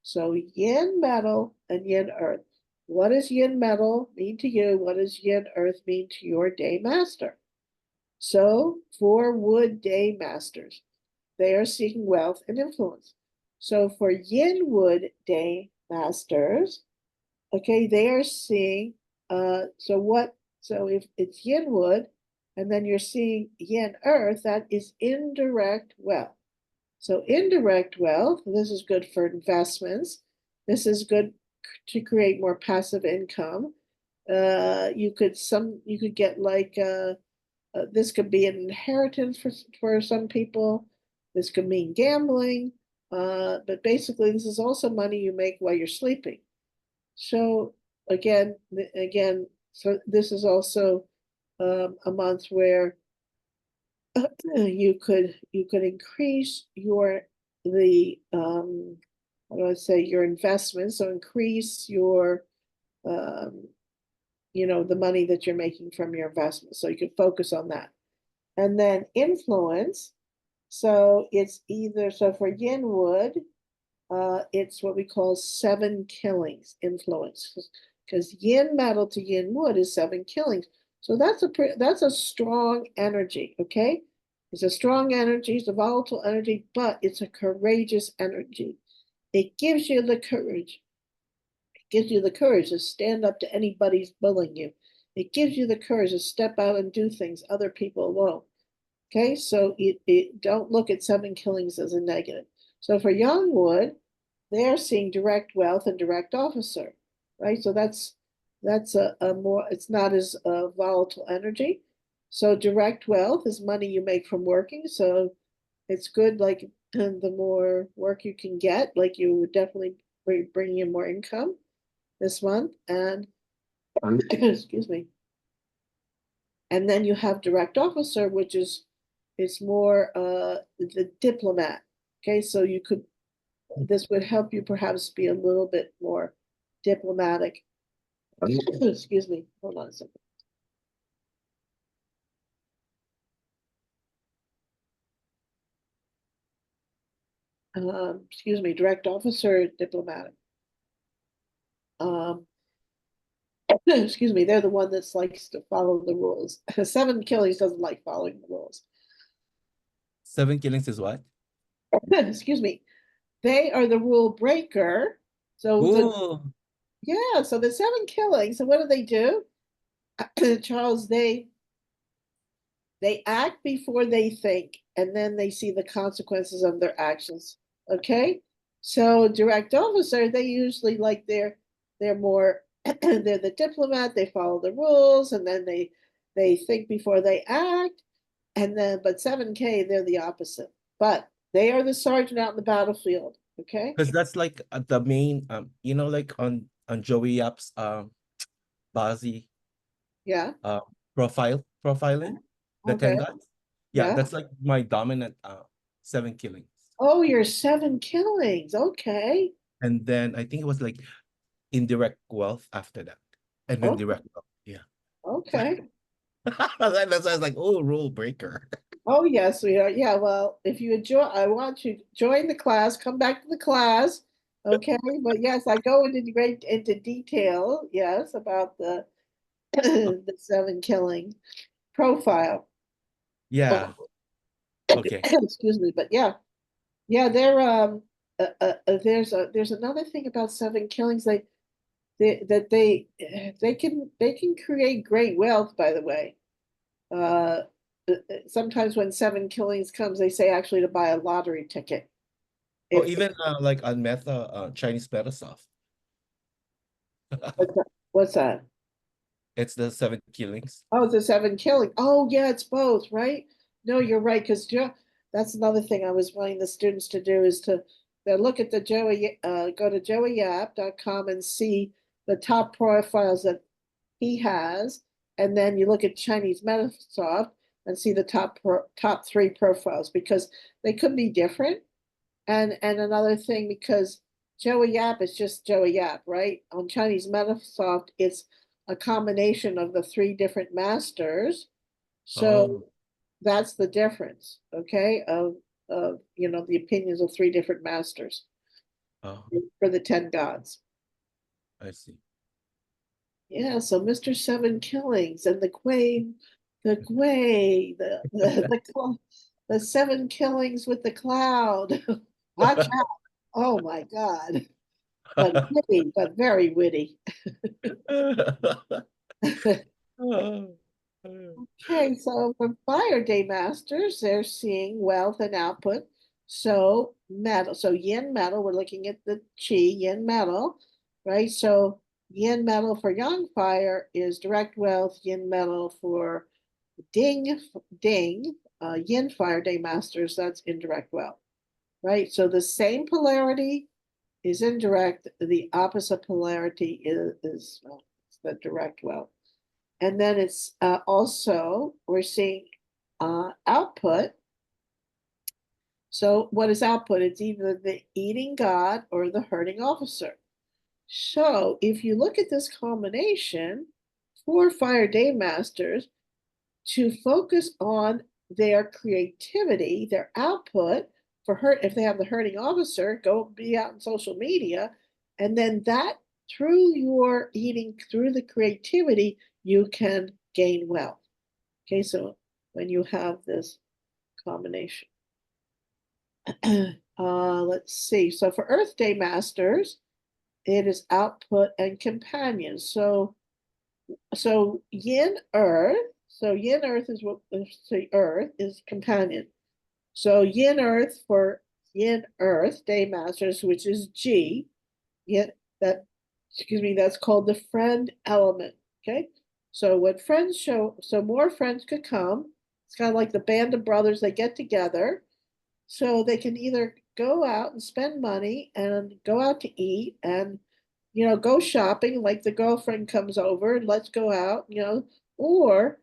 So yin metal and yin earth. What does yin metal mean to you? What does yin earth mean to your day master? So for wood day masters, they are seeking wealth and influence. So for yin wood day masters, okay, they are seeing, so if it's yin wood, and then you're seeing yin earth, that is indirect wealth. So indirect wealth, this is good for investments. This is good to create more passive income. You could get like this could be an inheritance for some people. This could mean gambling, but basically, this is also money you make while you're sleeping. So again, so this is also a month where you could increase the how do I say your investment, so increase your um, the money that you're making from your investment, so you can focus on that. And then influence, so it's either, so for yin wood, it's what we call 7 killings influence, because yin metal to yin wood is 7 killings. So that's a strong energy, okay? It's a strong energy, it's a volatile energy, but it's a courageous energy. It gives you the courage. It gives you the courage to stand up to anybody's bullying you. It gives you the courage to step out and do things other people won't. Okay, so don't look at 7 killings as a negative. So for young wood, they're seeing direct wealth and direct officer, right? So that's a more, it's not as volatile energy. So direct wealth is money you make from working. So it's good, like the more work you can get, like you would definitely bring you more income this month. And excuse me. And then you have direct officer, which is it's more the diplomat. Okay, so this would help you perhaps be a little bit more diplomatic. Excuse me, hold on a second. Excuse me, direct officer, diplomatic. Excuse me, they're the one that likes to follow the rules. 7 killings doesn't like following the rules. 7 killings is what? Excuse me, they are the rule breaker. So Ooh. so the 7 killings. So what do? Charles, they act before they think, and then they see the consequences of their actions. Okay, so direct officer, they usually like they're more they're the diplomat. They follow the rules, and then they think before they act, and then but 7K, they're the opposite. But they are the sergeant out in the battlefield. Okay, Because that's like the main like on Joey Yap's Bazi yeah, profiling the okay, 10 gods. Yeah, yeah. that's like my dominant 7 killings. Oh, you're 7 killings. Okay, And then I think it was like indirect wealth after that. And then oh, direct wealth. Yeah. okay. That's why I was like, oh, rule breaker. Oh, yes, we are. Yeah, well, if you enjoy, I want you to join the class, come back to the class. Okay, but yes, I go into detail, yes, about the the 7 killing profile. Yeah. Oh, Okay. excuse me, but yeah, yeah, there's another thing about 7 killings. They can create great wealth, by the way. Uh, Sometimes when 7 killings comes, they say actually to buy a lottery ticket. Or If even like on Chinese meta stuff. what's that? It's the 7 killings. Oh, it's a 7 killing. Oh, yeah, it's both, right? No, you're right, because that's another thing I was wanting the students to do is to look at the go to joeyyap.com and see the top profiles that he has, and then you look at Chinese Metasoft and see the top 3 profiles because they could be different. And another thing, because Joey Yap is just Joey Yap, right? On Chinese Metasoft, it's a combination of the 3 different masters. So Oh, that's the difference, okay, of the opinions of 3 different masters oh, for the 10 gods. I see. Yeah, so Mr. 7 killings and the Gwei, the 7 killings with the cloud. Watch out. Oh my God. but very witty. Okay, so for Fire Day Masters, they're seeing wealth and output. So metal, so yin metal, we're looking at the chi yin metal, right? So yin metal for young fire is direct wealth, yin metal for ding, yin Fire Day Masters, that's indirect wealth, right? So the same polarity is indirect, the opposite polarity is the direct wealth. And then it's also, we're seeing output. So what is output? It's either the eating god or the hurting officer. So if you look at this combination for Fire Day Masters, to focus on their creativity, their output for hurt, if they have the hurting officer, go be out in social media. And then that through your eating, through the creativity, you can gain wealth. Okay, so when you have this combination. Let's see. So for Earth Day Masters, it is output and companions. So yin earth. So yin earth is what the earth is companion. So yin earth for yin earth day masters, which is G. Yin that excuse me, that's called the friend element. Okay. So when friends show, so more friends could come. It's kind of like the band of brothers, they get together. So they can either go out and spend money and go out to eat and go shopping, like the girlfriend comes over and let's go out, or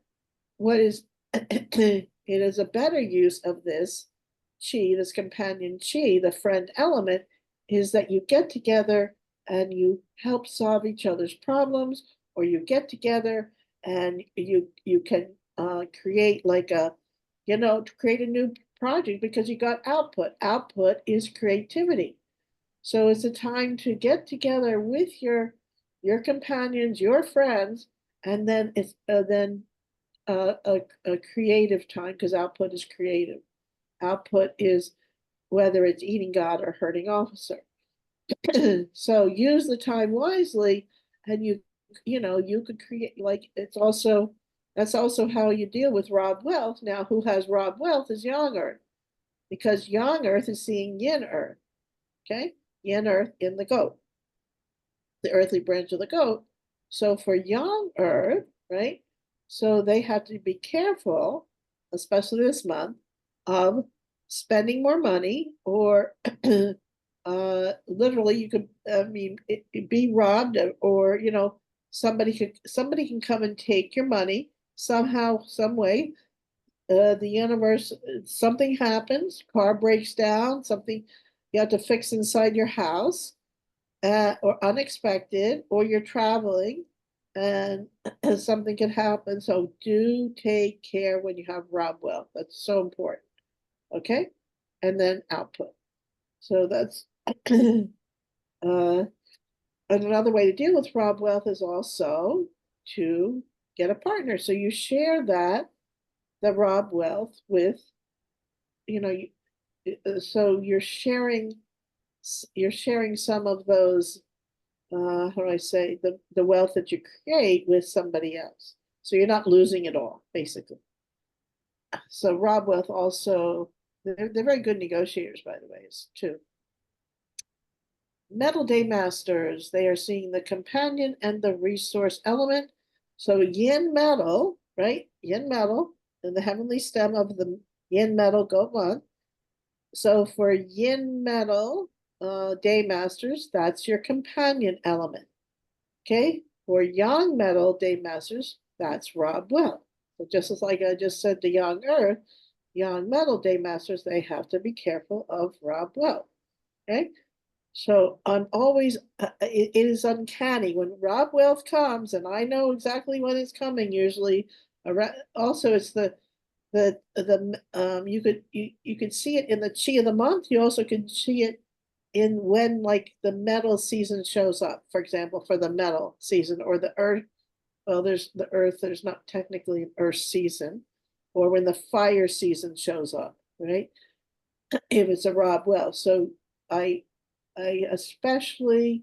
what is it is a better use of this chi, this companion chi, the friend element, is that you get together and you help solve each other's problems, or you get together and you can create like a, to create a new project because you got output. Output is creativity. So it's a time to get together with your companions, your friends, and then it's a creative time because output is creative. Output is whether it's eating God or hurting officer. So use the time wisely, and you could create like that's also how you deal with Rob Wealth. Now, who has Rob Wealth is Young Earth, because Young Earth is seeing Yin Earth. Okay, Yin Earth in the goat, the earthly branch of the goat. So for Young Earth, right? So they have to be careful, especially this month, of spending more money or literally you could, I mean, be robbed, or somebody can come and take your money somehow, some way. The universe, something happens, car breaks down, something you have to fix inside your house, or unexpected, or you're traveling and something can happen. So do take care when you have Rob Wealth. That's so important. Okay. And then output. So that's another way to deal with Rob Wealth is also to get a partner. So you share the Rob Wealth with, so you're sharing some of those, how do I say, the wealth that you create with somebody else. So you're not losing it all, basically. So Rob Wealth also, they're very good negotiators, by the way, too. Metal Day Masters, they are seeing the companion and the resource element. So Yin Metal, right? Yin Metal, and the heavenly stem of the Yin Metal Goat month. So for Yin Metal Day Masters, that's your companion element. Okay, for Yang Metal Day Masters, that's Rob Wealth. So just as like I just said to Young Earth, Young Metal Day Masters, they have to be careful of Rob Wealth. Okay, so I'm always, it is uncanny when Rob Wealth comes, and I know exactly when it's coming usually. Also, it's the you could see it in the chi of the month. You also can see it in when like the metal season shows up, for example, for the metal season, or the earth. Well, there's the earth, there's not technically an earth season, or when the fire season shows up, right? If it's a Rob Well. So I especially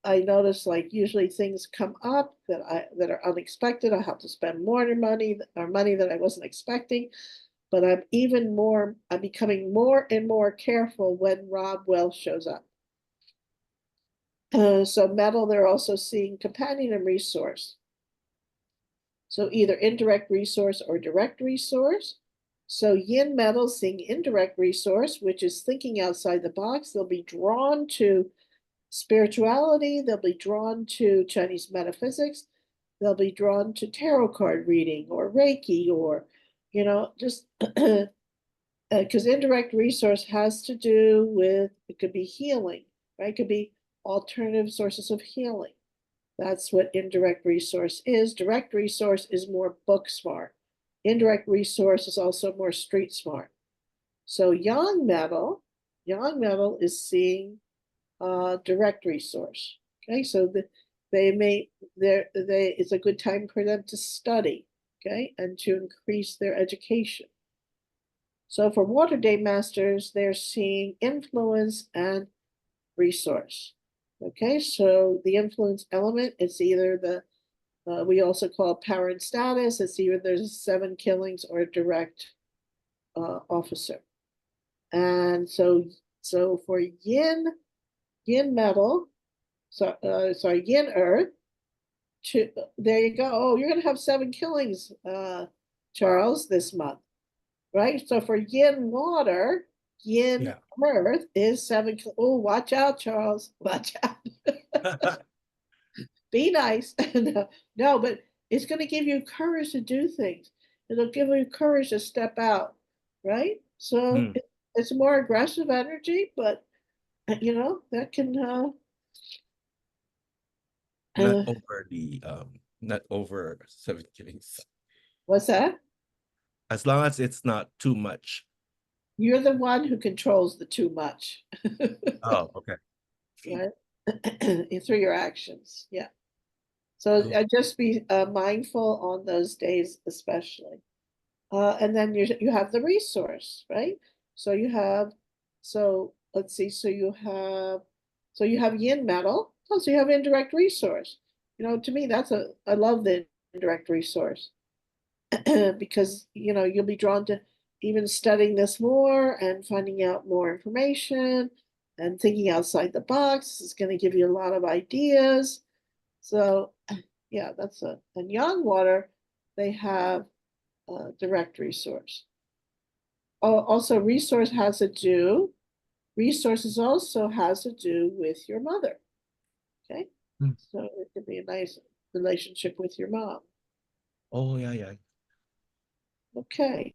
I notice like usually things come up that are unexpected. I have to spend more money or money that I wasn't expecting. But I'm becoming more and more careful when Rob Wells shows up. So metal, they're also seeing companion and resource. So either indirect resource or direct resource. So yin metal seeing indirect resource, which is thinking outside the box. They'll be drawn to spirituality. They'll be drawn to Chinese metaphysics. They'll be drawn to tarot card reading or Reiki or, just because indirect resource has to do with, it could be healing, right? It could be alternative sources of healing. That's what indirect resource is. Direct resource is more book smart. Indirect resource is also more street smart. So yang metal is seeing direct resource. Okay, so it's a good time for them to study, okay, and to increase their education. So for Water Day Masters, they're seeing influence and resource. Okay, so the influence element, it's either we also call it power and status. It's either there's 7 killings or a direct officer. And so for yin metal, yin earth, there you go. Oh, you're going to have 7 killings, Charles, this month, right? So for yin water, yin earth is 7. Oh, watch out, Charles. Watch out. Be nice. No, but it's going to give you courage to do things. It'll give you courage to step out, right? So it's more aggressive energy, but that can Not not over 7 killings. What's that? As long as it's not too much. You're the one who controls the too much. Oh, okay. Right? Through your actions. Yeah. So just be mindful on those days, especially. And then you have the resource, right? So let's see. So you have yin metal. Oh, so you have indirect resource. To me, I love the indirect resource because, you'll be drawn to even studying this more and finding out more information and thinking outside the box. It's going to give you a lot of ideas. So yeah, and yang water, they have direct resource. Also, resources also has to do with your mother. Okay, so it could be a nice relationship with your mom. Oh, yeah. Okay.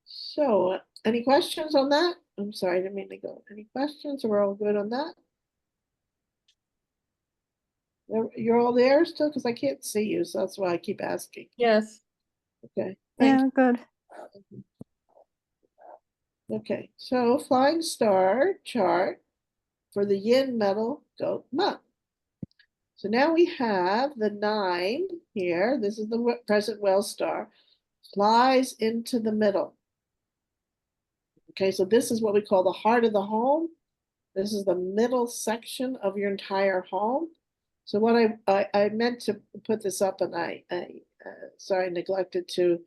So, any questions on that? I'm sorry, I didn't mean to go. Any questions? We're all good on that? You're all there still? Because I can't see you, so that's why I keep asking. Yes. Okay. Yeah, good. Okay, so flying star chart for the Yin Metal Goat month. So now we have the 9 here. This is the present well star. Flies into the middle. Okay, so this is what we call the heart of the home. This is the middle section of your entire home. So what I meant to put this up, and I sorry, I neglected to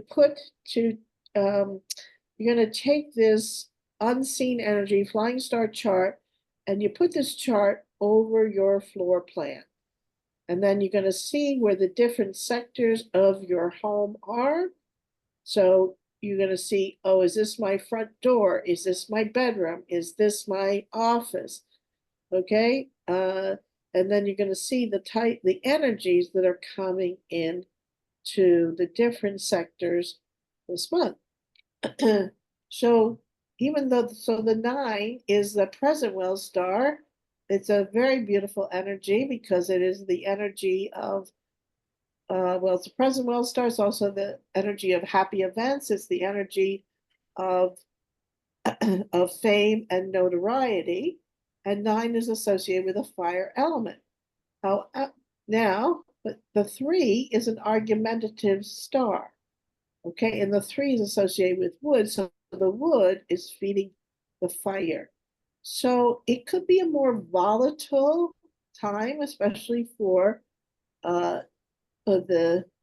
put to you're going to take this unseen energy flying star chart and you put this chart over your floor plan. And then you're going to see where the different sectors of your home are. So you're going to see, oh, is this my front door? Is this my bedroom? Is this my office? Okay. And then you're going to see the energies that are coming in to the different sectors this month. So even though, the 9 is the present well star, it's a very beautiful energy because it is the energy of, it's a present well star. It's also the energy of happy events. It's the energy of, of fame and notoriety. And 9 is associated with a fire element. Now, but the 3 is an argumentative star. Okay, and the 3 is associated with wood, so the wood is feeding the fire. So it could be a more volatile time, especially for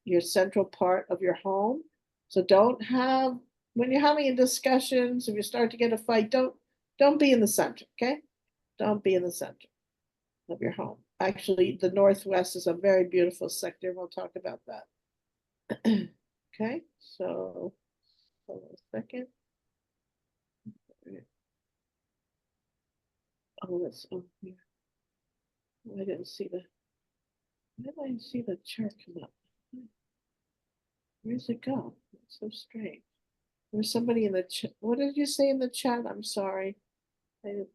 your central part of your home. So don't have when you're having discussions, if you start to get a fight, don't be in the center, okay? Don't be in the center of your home. Actually, the Northwest is a very beautiful sector. We'll talk about that. Okay, so hold on a second. Oh, that's here. I didn't see the chart come up. Where's it go? It's so strange. There's somebody in the chat. What did you say in the chat? I'm sorry. I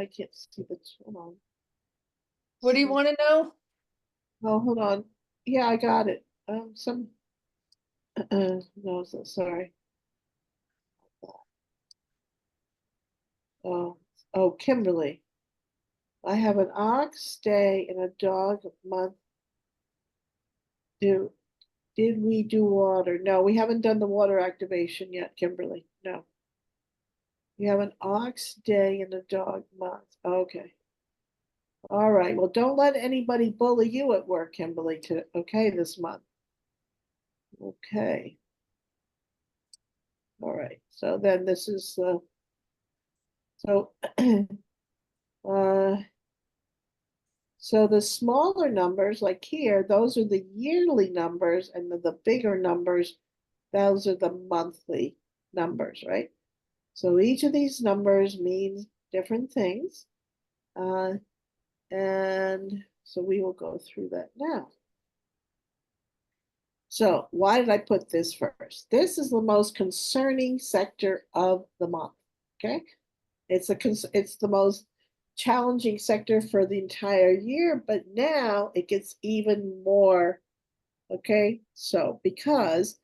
can't see the hold on. What do you want to know? Oh, hold on. Yeah, I got it. No, so sorry. Oh, Kimberly. I have an ox day and a dog month. Did we do water? No, we haven't done the water activation yet, Kimberly. No. We have an ox day and a dog month. Okay. All right. Well, don't let anybody bully you at work, Kimberly, okay, this month. Okay. All right. So then this is so so the smaller numbers, like here, those are the yearly numbers, and the bigger numbers, those are the monthly numbers, right? So each of these numbers means different things. And so we will go through that now. So why did I put this first? This is the most concerning sector of the month, okay? It's the most challenging sector for the entire year, but now it gets even more, okay? So because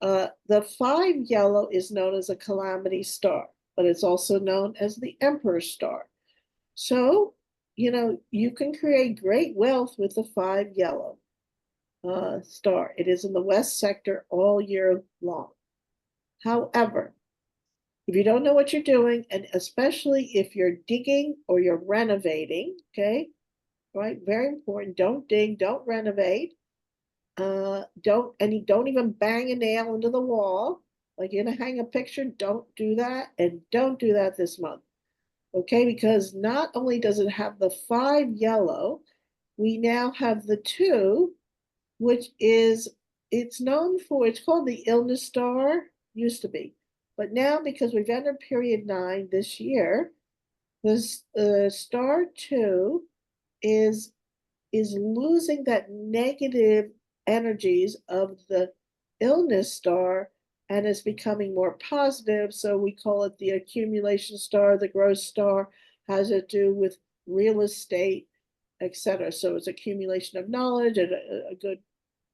the 5 yellow is known as a calamity star, but it's also known as the emperor's star. So, you can create great wealth with the 5 yellow star. It is in the west sector all year long. However, if you don't know what you're doing, and especially if you're digging or you're renovating, okay, right, very important. Don't dig, don't renovate. Don't even bang a nail into the wall. Like you're gonna hang a picture, don't do that, and don't do that this month. Okay, because not only does it have the 5 yellow, we now have the 2, which is it's called the illness star, used to be. But now, because we've entered period 9 this year, this star 2 is losing that negative energies of the illness star and is becoming more positive. So we call it the accumulation star, the growth star, has to do with real estate, etc. So it's accumulation of knowledge and a good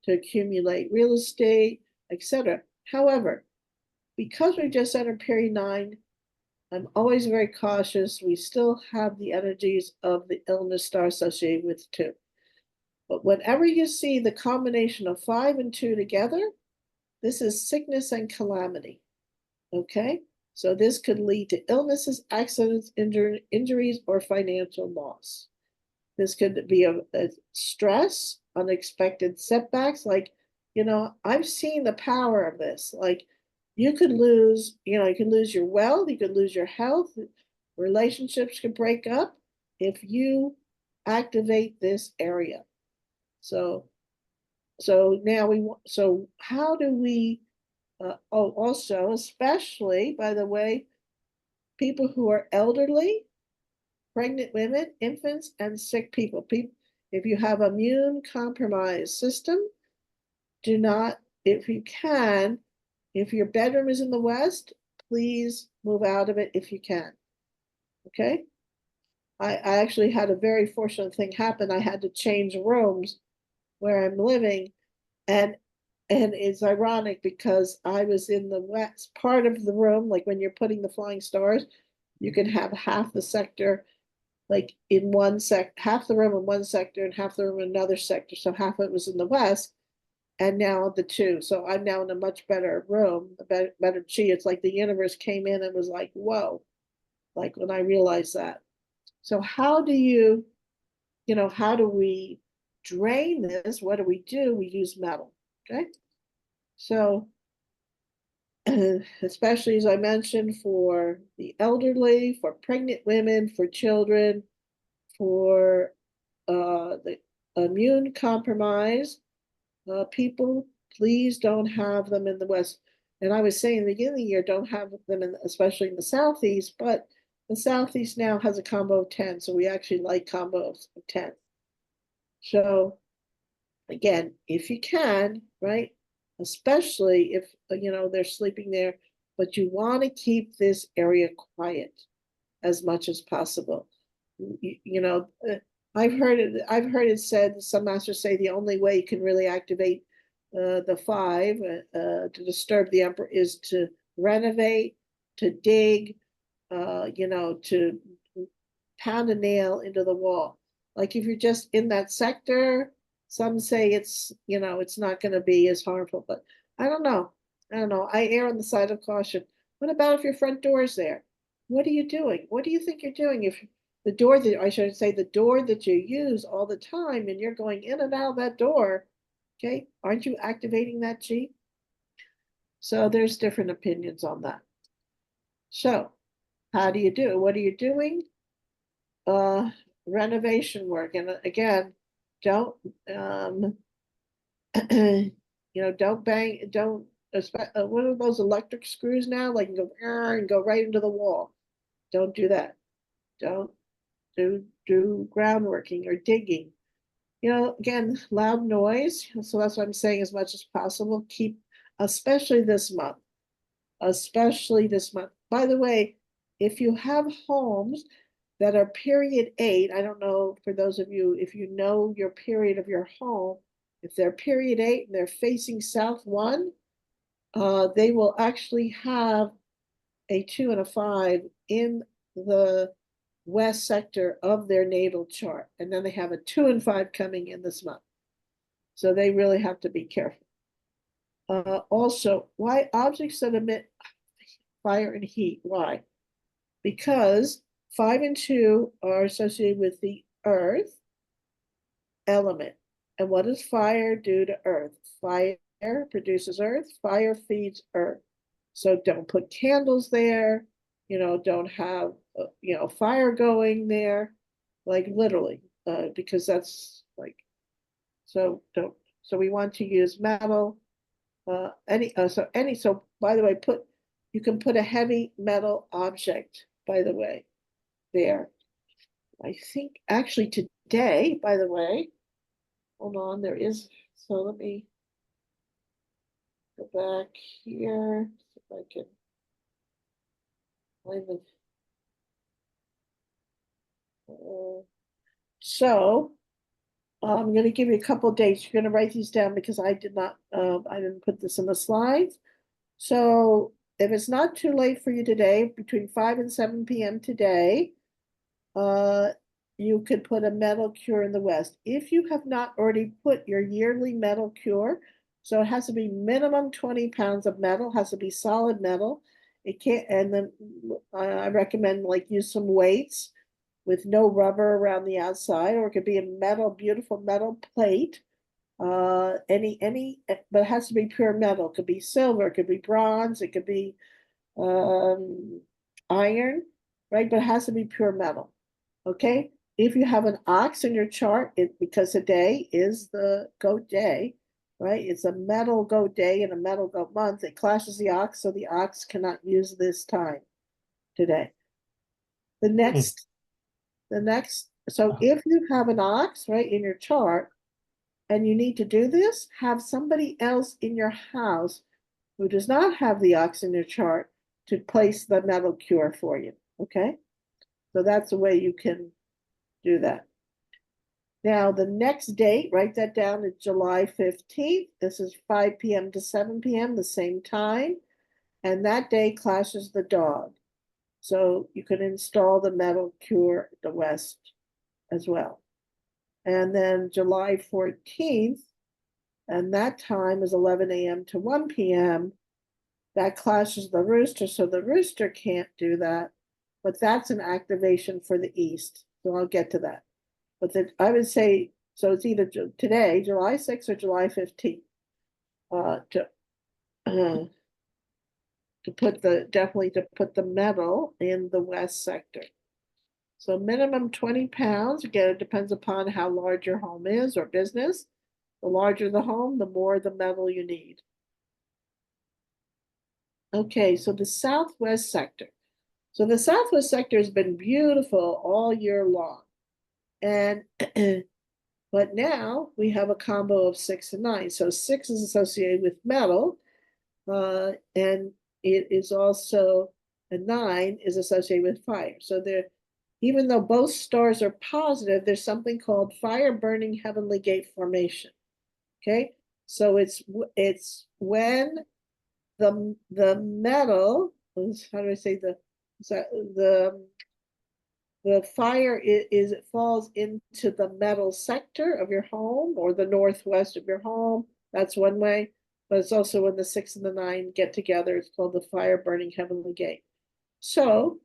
to accumulate real estate, etc. However, because we just entered period 9, I'm always very cautious. We still have the energies of the illness star associated with 2. But whenever you see the combination of 5 and 2 together, this is sickness and calamity. Okay? So this could lead to illnesses, accidents, injuries, or financial loss. This could be a stress, unexpected setbacks. Like, I've seen the power of this. Like, you could lose your wealth, you could lose your health, relationships could break up if you activate this area. So how do we also, especially, by the way, people who are elderly, pregnant women, infants, and sick people. If you have immune compromised system, do not, if you can, if your bedroom is in the west, please move out of it if you can. Okay? I actually had a very fortunate thing happen. I had to change rooms where I'm living, and it's ironic because I was in the west part of the room, like when you're putting the flying stars, you can have half the sector like in half the room in one sector and half the room in another sector. So half of it was in the west, and now the 2. So I'm now in a much better room, a better chi. It's like the universe came in and was like, whoa, like when I realized that. So how do you, how do we drain this? What do? We use metal, okay? So especially as I mentioned, for the elderly, for pregnant women, for children, for the immune compromised people, please don't have them in the West. And I was saying at the beginning of the year, don't have them in, especially in the Southeast, but the Southeast now has a combo of 10, so we actually like combos of 10. So again, if you can, right, especially if they're sleeping there, but you want to keep this area quiet as much as possible. I've heard it said, some masters say the only way you can really activate the five to disturb the emperor is to renovate, to dig, to pound a nail into the wall. Like if you're just in that sector, some say it's not going to be as harmful, but I don't know. I err on the side of caution. What about if your front door is there? What are you doing? What do you think you're doing if the door that I should say the door that you use all the time and you're going in and out of that door, okay? Aren't you activating that chi? So there's different opinions on that. So how do you do it? What are you doing? Renovation work. And again, don't don't bang, don't what are those electric screws now? Like go and go right into the wall. Don't do that. Don't do groundworking or digging. Again, loud noise. So that's what I'm saying, as much as possible. Keep, especially this month. Especially this month. By the way, if you have homes that are period 8, I don't know for those of you, if you know your period of your home, if they're period 8 and they're facing south 1, they will actually have a 2 and a 5 in the west sector of their natal chart. And then they have a 2 and 5 coming in this month. So they really have to be careful. Also, why objects that emit fire and heat? Why? Because 5 and 2 are associated with the earth element. And what does fire do to earth? Fire produces earth, fire feeds earth. So don't put candles there, don't have, fire going there, like literally, because that's like, so don't, so we want to use metal, so by the way, you can put a heavy metal object, by the way, there. I think actually today, by the way, hold on, there is, so let me go back here, see if I can find the, so I'm going to give you a couple of dates. You're going to write these down because I didn't put this in the slides. So if it's not too late for you today, between 5 and 7 p.m. today, you could put a metal cure in the west. If you have not already put your yearly metal cure, so it has to be minimum 20 pounds of metal, has to be solid metal. It can't, and then I recommend use some weights with no rubber around the outside, or it could be a metal, beautiful metal plate. But it has to be pure metal. It could be silver, it could be bronze, it could be iron, right? But it has to be pure metal. Okay. If you have an ox in your chart, because today is the goat day, right? It's a metal goat day and a metal goat month. It clashes the ox, so the ox cannot use this time today. So if you have an ox, right, in your chart, and you need to do this, have somebody else in your house who does not have the ox in your chart to place the metal cure for you, okay? So that's the way you can do that. Now, the next date, write that down, is July 15th. This is 5 p.m. to 7 p.m., the same time. And that day clashes the dog. So you can install the metal cure at the west as well. And then July 14th, and that time is 11 a.m. to 1 p.m. That clashes the rooster, so the rooster can't do that. but that's an activation for the East. So I'll get to that. But then I would say, so it's either today, July 6th or July 15th. To put definitely to put the metal in the West sector. So minimum 20 pounds. Again, it depends upon how large your home is or business. The larger the home, the more the metal you need. Okay, so the Southwest sector. So the Southwest sector has been beautiful all year long. And but now we have a combo of 6 and 9. So 6 is associated with metal, and it is also, a 9 is associated with fire. So there, even though both stars are positive, there's something called fire burning heavenly gate formation. Okay, so it's when the metal, how do I say, the fire is it falls into the metal sector of your home or the northwest of your home. That's one way, but it's also when the 6 and the 9 get together. It's called the fire burning heavenly gate. So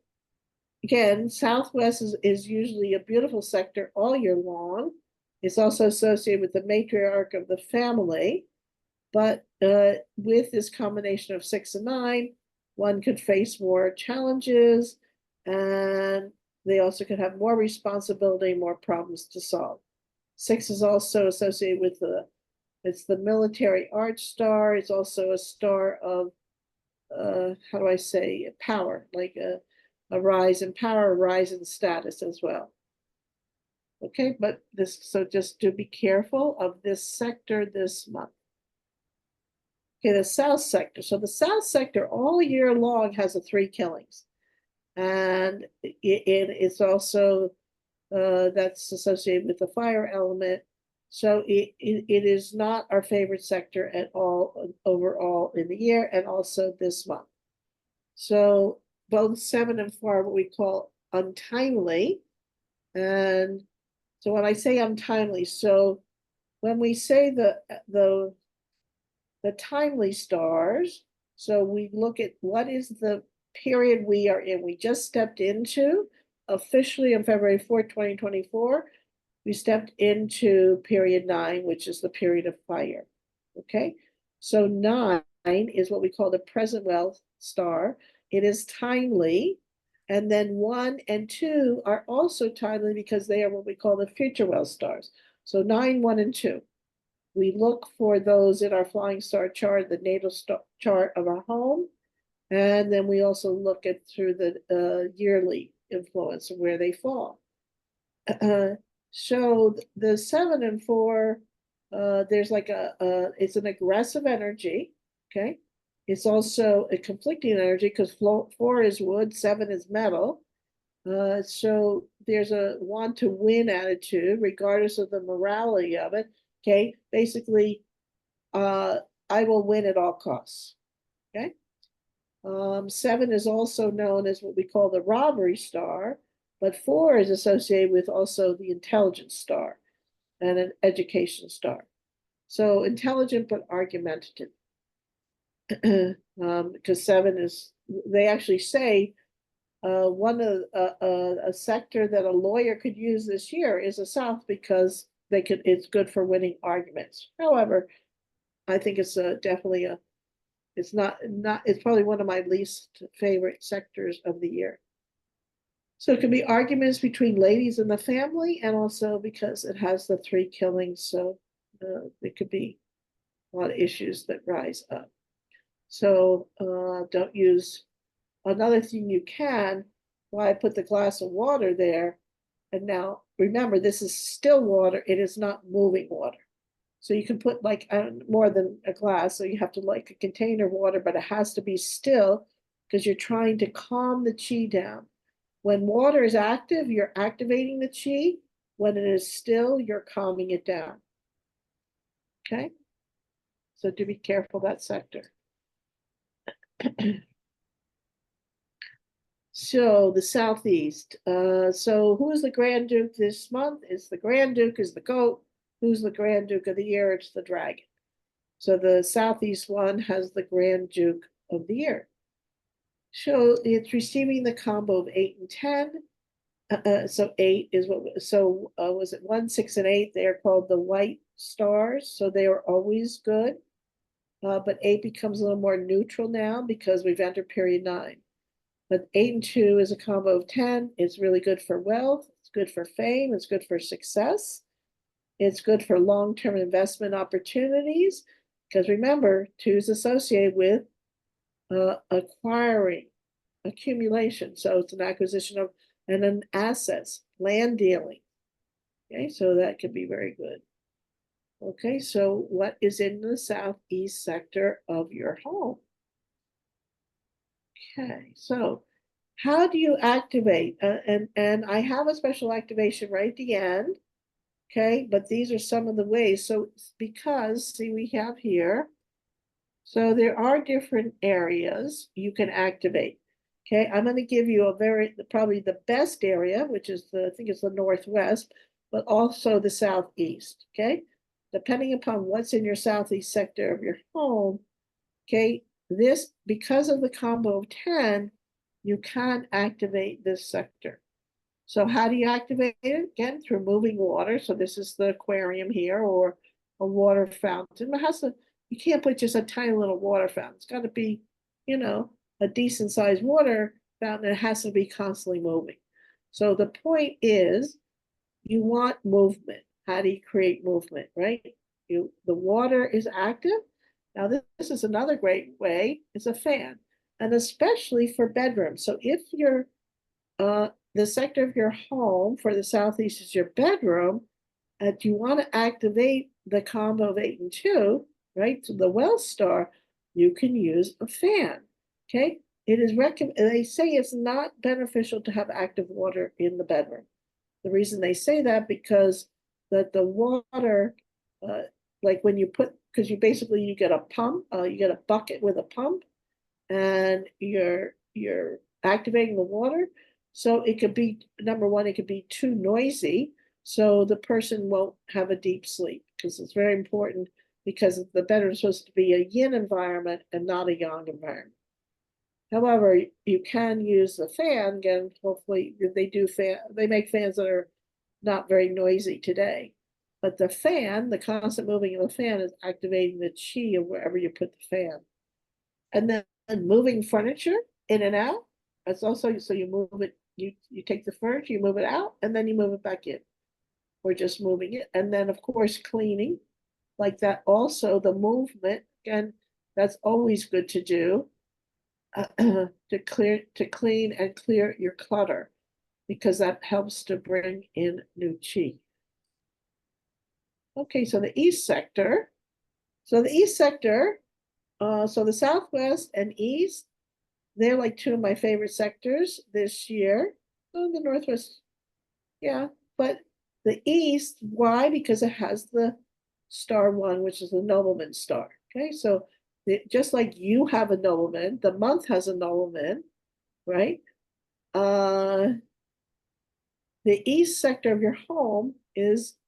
again, Southwest is usually a beautiful sector all year long. It's also associated with the matriarch of the family, but with this combination of 6 and 9, one could face more challenges, and they also could have more responsibility, more problems to solve. 6 is also associated with it's the military arch star. It's also a star of, how do I say, power, like a rise in power, a rise in status as well. Okay, but so just to be careful of this sector this month. Okay, the South sector. So the South sector all year long has 3 killings. And it's also, that's associated with the fire element. So it is not our favorite sector at all overall in the year, and also this month. So both 7 and 4 are what we call untimely. And so when I say untimely, so when we say the timely stars, so we look at what is the period we are in. We just stepped into, officially on February 4th, 2024, we stepped into period 9, which is the period of fire. Okay, so 9 is what we call the present well star. It is timely. And then 1 and 2 are also timely because they are what we call the future well stars. So 9, 1, and 2. We look for those in our flying star chart, the natal chart of our home. And then we also look at through the yearly influence of where they fall. So the 7 and 4, there's like it's an aggressive energy, okay? It's also a conflicting energy because 4 is wood, 7 is metal. So there's a want to win attitude, regardless of the morality of it. Okay, basically, I will win at all costs. Okay. 7 is also known as what we call the robbery star, but 4 is associated with also the intelligence star and an education star. So intelligent but argumentative. Because 7 is, they actually say one of a sector that a lawyer could use this year is the South because it's good for winning arguments. However, I think it's definitely it's probably one of my least favorite sectors of the year. So it can be arguments between ladies in the family, and also because it has the 3 killings, so it could be a lot of issues that rise up. So don't use, another thing you can, why I put the glass of water there, and now remember, this is still water, it is not moving water. So you can put like more than a glass, so you have to like a container of water, but it has to be still because you're trying to calm the chi down. When water is active, you're activating the chi. When it is still, you're calming it down. Okay? So do be careful that sector. So the Southeast. So who is the Grand Duke this month? It's the Grand Duke is the goat. Who's the Grand Duke of the year? It's the dragon. So the Southeast one has the Grand Duke of the year. So it's receiving the combo of 8 and 10. So 8 is what, so was it 1, 6, and 8? They're called the white stars. So they are always good. But 8 becomes a little more neutral now because we've entered period 9. But 8 and 2 is a combo of 10. It's really good for wealth. It's good for fame. It's good for success. It's good for long-term investment opportunities. Because remember, 2 is associated with acquiring, accumulation. So it's an acquisition of and an assets, land dealing. Okay, so that can be very good. Okay, so what is in the southeast sector of your home? Okay, so how do you activate? And I have a special activation right at the end. Okay, but these are some of the ways. So because, see, we have here, so there are different areas you can activate. Okay, I'm going to give you probably the best area, which is I think it's the Northwest, but also the Southeast. Okay, depending upon what's in your Southeast sector of your home. Okay, because of the combo of 10, you can activate this sector. So how do you activate it? Again, through moving water. So this is the aquarium here, or a water fountain. You can't put just a tiny little water fountain. It's got to be, a decent sized water fountain. It has to be constantly moving. So the point is, you want movement. How do you create movement, right? The water is active. Now this is another great way, is a fan, and especially for bedrooms. So if you're the sector of your home for the southeast is your bedroom, and you want to activate the combo of 8 and 2, right? So the well star, you can use a fan. Okay. It is they say it's not beneficial to have active water in the bedroom. The reason they say that because that the water, like when you because you get a pump, you get a bucket with a pump, and you're activating the water. So it could be, number one, it could be too noisy, so the person won't have a deep sleep, because it's very important, because the bedroom is supposed to be a yin environment and not a yang environment. However, you can use the fan. Again, hopefully they make fans that are not very noisy today. But the fan, the constant moving of the fan, is activating the chi of wherever you put the fan. And then moving furniture in and out. That's also, so you move it, you take the furniture, you move it out, and then you move it back in. Or just moving it. And then, of course, cleaning like that. Also, the movement, again, that's always good to do. To clean and clear your clutter, because that helps to bring in new chi. Okay, so the east sector. So the east sector, so the southwest and east, they're like two of my favorite sectors this year. Oh, the northwest, yeah, but the east, why? Because it has the star 1, which is the nobleman star. Okay, so just like you have a nobleman, the month has a nobleman, right? The east sector of your home is,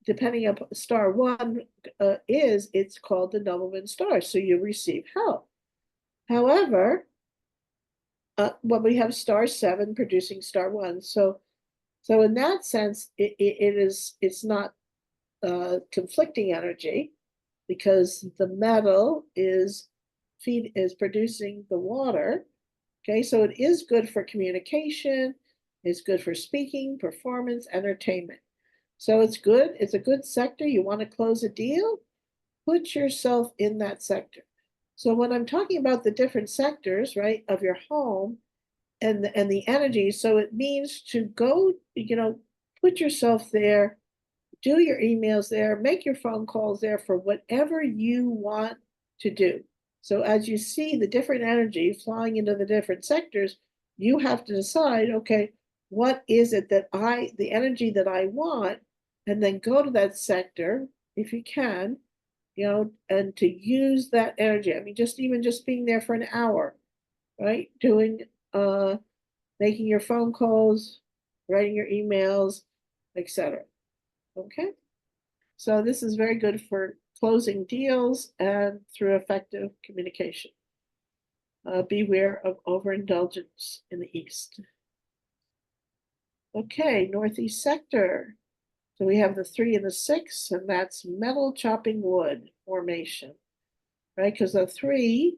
depending on star 1, it's called the nobleman star, so you receive help. However, when we have star 7 producing star 1, so in that sense, it's not conflicting energy, because the metal is producing the water. Okay, so it is good for communication, it's good for speaking, performance, entertainment. So it's good, it's a good sector. You want to close a deal, put yourself in that sector. So when I'm talking about the different sectors, right, of your home and the energy, so it means to go, put yourself there, do your emails there, make your phone calls there for whatever you want to do. So as you see the different energy flying into the different sectors, you have to decide, okay, what is it the energy that I want, and then go to that sector if you can, and to use that energy. I mean, even just being there for an hour, right? Making your phone calls, writing your emails, etc. Okay, so this is very good for closing deals and through effective communication. Beware of overindulgence in the east. Okay, northeast sector. So we have the 3 and the 6, and that's metal chopping wood formation, right? Because the 3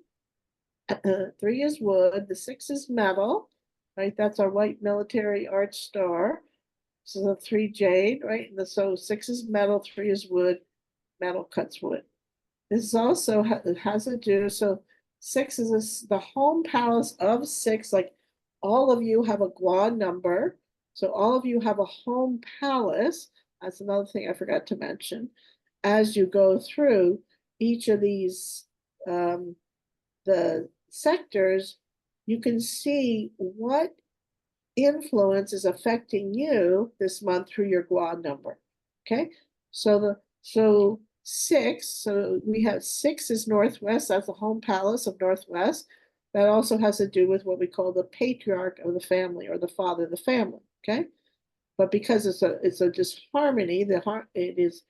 is wood, the 6 is metal, right? That's our white military arch star. So the 3 jade, right? And so 6 is metal, 3 is wood, metal cuts wood. This is also has to do, so 6 is the home palace of 6, like all of you have a Gua number. So all of you have a home palace. That's another thing I forgot to mention. As you go through each of these, the sectors, you can see what influence is affecting you this month through your Gua number. Okay, so 6, so we have 6 is northwest, that's the home palace of northwest. That also has to do with what we call the patriarch of the family, or the father of the family. Okay, but because it's a disharmony, it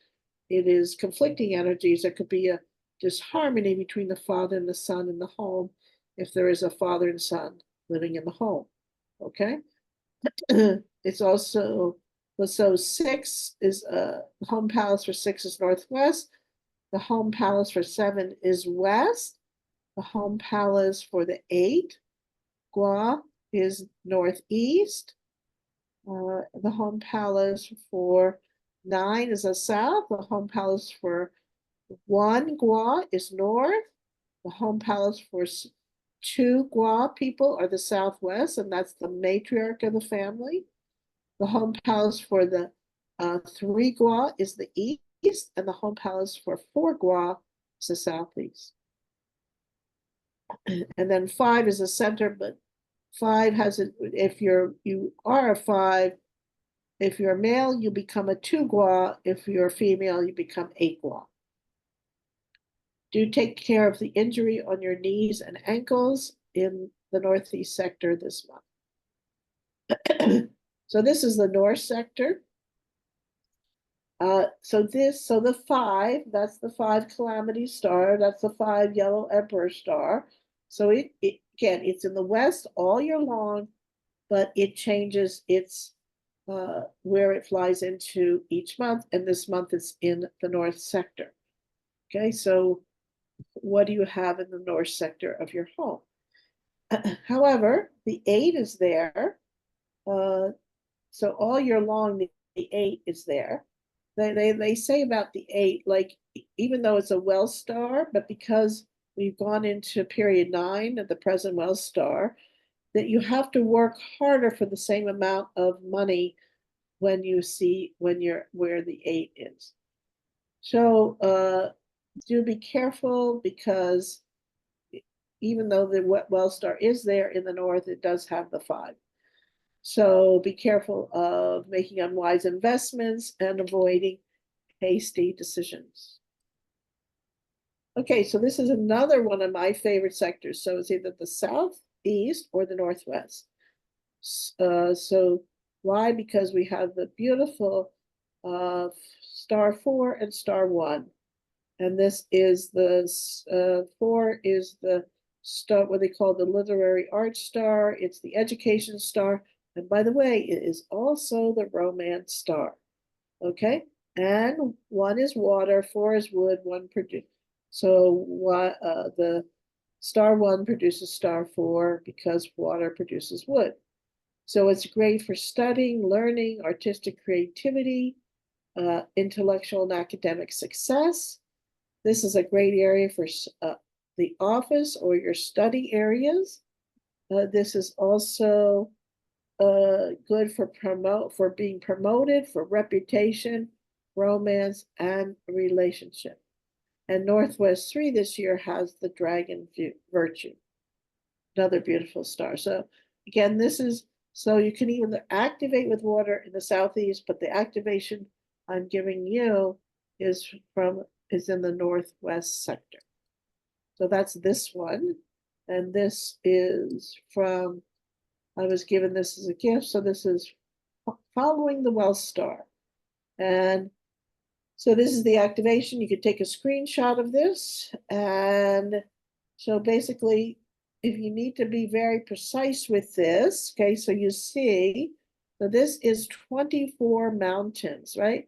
is conflicting energies. There could be a disharmony between the father and the son in the home if there is a father and son living in the home. Okay, it's also, so 6 is the home palace for 6 is northwest. The home palace for 7 is west. The home palace for the 8, Gua, is northeast. The home palace for 9 is the south. The home palace for 1, Gua, is north. The home palace for 2 Gua people are the southwest, and that's the matriarch of the family. The home palace for the 3 Gua is the east, and the home palace for 4 Gua is the southeast. And then 5 is the center, but 5 has a, if you are a 5, if you're male, you become a 2 Gua. If you're female, you become 8 Gua. Do take care of the injury on your knees and ankles in the northeast sector this month. So this is the north sector. So the 5, that's the 5 calamity star, that's the 5 yellow emperor star. So again, it's in the west all year long, but it changes its where it flies into each month, and this month it's in the north sector. Okay, so what do you have in the north sector of your home? However, the 8 is there. So all year long, the 8 is there. They say about the 8, like, even though it's a well star, but because we've gone into period 9 of the present well star, that you have to work harder for the same amount of money when you're where the 8 is. So do be careful, because even though the well star is there in the north, it does have the 5. So be careful of making unwise investments and avoiding hasty decisions. Okay, so this is another one of my favorite sectors. So it's either the southeast or the northwest. So why? Because we have the beautiful star 4 and star 1. And this is the 4 is the star, what they call the literary art star. It's the education star. And by the way, it is also the romance star. Okay, and 1 is water, 4 is wood, 1 produce. So what the star 1 produces star 4 because water produces wood. So it's great for studying, learning, artistic creativity, intellectual and academic success. This is a great area for the office or your study areas. This is also good for being promoted, for reputation, romance, and relationship. And Northwest 3 this year has the dragon virtue, another beautiful star. So again, this is, so you can either activate with water in the southeast, but the activation I'm giving you is in the northwest sector. So that's this one. And this is from, I was given this as a gift. So this is following the well star. And so this is the activation. You could take a screenshot of this. And so basically, if you need to be very precise with this, okay, so you see, so this is 24 mountains, right?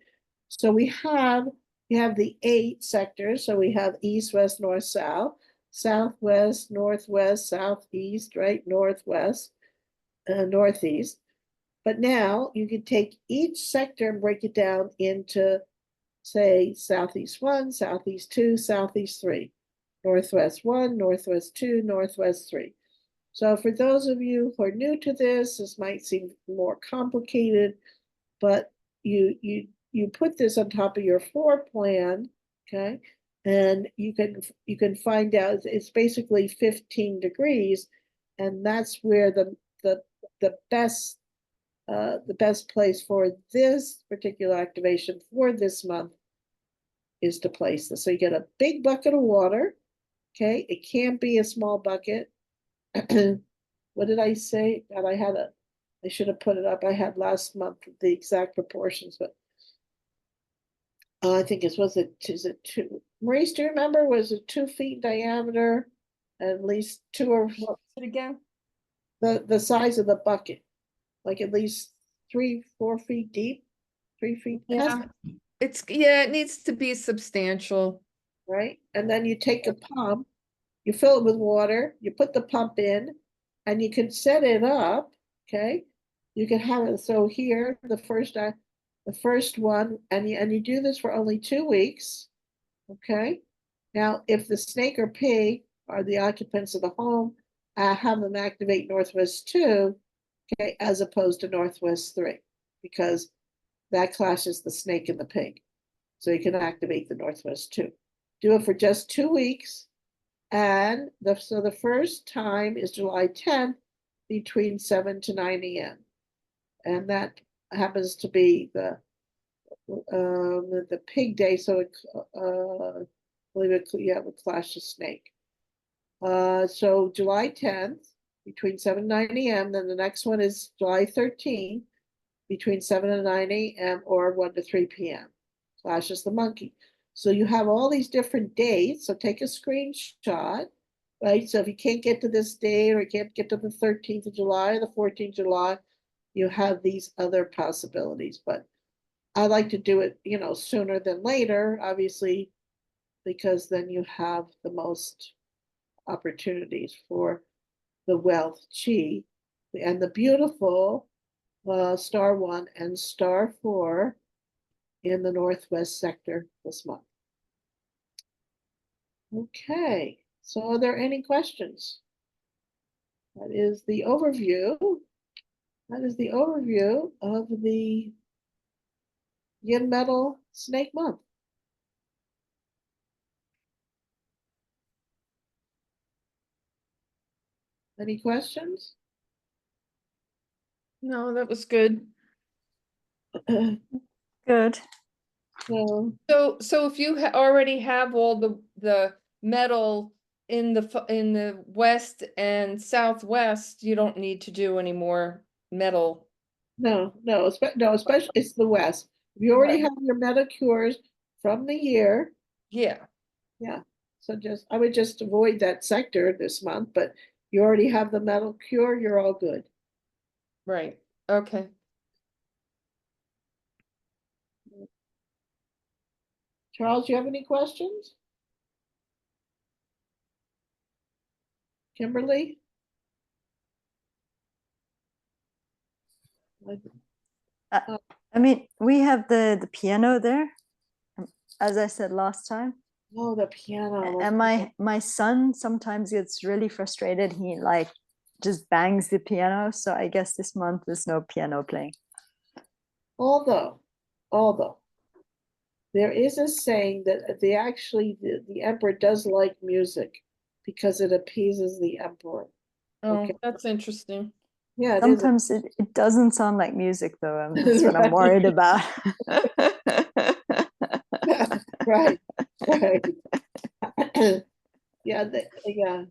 So we have the 8 sectors. So we have east, west, north, south, southwest, northwest, southeast, right? Northwest, northeast. But now you can take each sector and break it down into, say, southeast 1, southeast 2, southeast 3, northwest 1, northwest 2, northwest 3. So for those of you who are new to this might seem more complicated, but you put this on top of your floor plan, okay? And you can find out it's basically 15 degrees, and that's where the best place for this particular activation for this month is to place this. So you get a big bucket of water, okay? It can't be a small bucket. What did I say? God, I should have put it up. I had last month the exact proportions, but I think is it 2? Maurice, do you remember? Was it 2 feet diameter? At least 2 or What was it again? the size of the bucket, like at least 3-4 feet deep, 3 feet. Yeah, it needs to be substantial. Right? And then you take a pump, you fill it with water, you put the pump in, and you can set it up, okay? You can have it, so here, the first one, and you do this for only 2 weeks, okay? Now, if the snake or pig are the occupants of the home, have them activate Northwest 2, okay, as opposed to Northwest 3, because that clashes the snake and the pig. So you can activate the Northwest 2. Do it for just 2 weeks. And so the first time is July 10th between 7 to 9 a.m. And that happens to be the pig day. So it, I believe it, yeah, it would clash the snake. So July 10th between 7 and 9 a.m. Then the next one is July 13th between 7 and 9 a.m. or 1 to 3 p.m. Clashes the monkey. So you have all these different dates. So take a screenshot, right? So if you can't get to this date or you can't get to the 13th of July or the 14th of July, you have these other possibilities. But I like to do it, sooner than later, obviously, because then you have the most opportunities for the wealth chi and the beautiful star 1 and star 4 in the northwest sector this month. Okay, so are there any questions? That is the overview. That is the overview of the Yin Metal Snake Month. Any questions? No, that was good. Good. So So if you already have all the metal in the west and southwest, you don't need to do any more metal. no, especially it's the West. If you already Right. have your meta cures from the year, Yeah. yeah. So I would just avoid that sector this month, but you already have the metal cure, you're all good. Right. Okay. Charles, you have any questions? Kimberly? I mean, we have the piano there, as I said last time. Oh, the piano. And my son sometimes gets really frustrated. He like just bangs the piano. So I guess this month there's no piano playing. Although there is a saying that the emperor does like music because it appeases the emperor. Oh, Okay. that's interesting. Yeah, it is. Sometimes it doesn't sound like music though. That's what I'm worried about. Right. Yeah, yeah.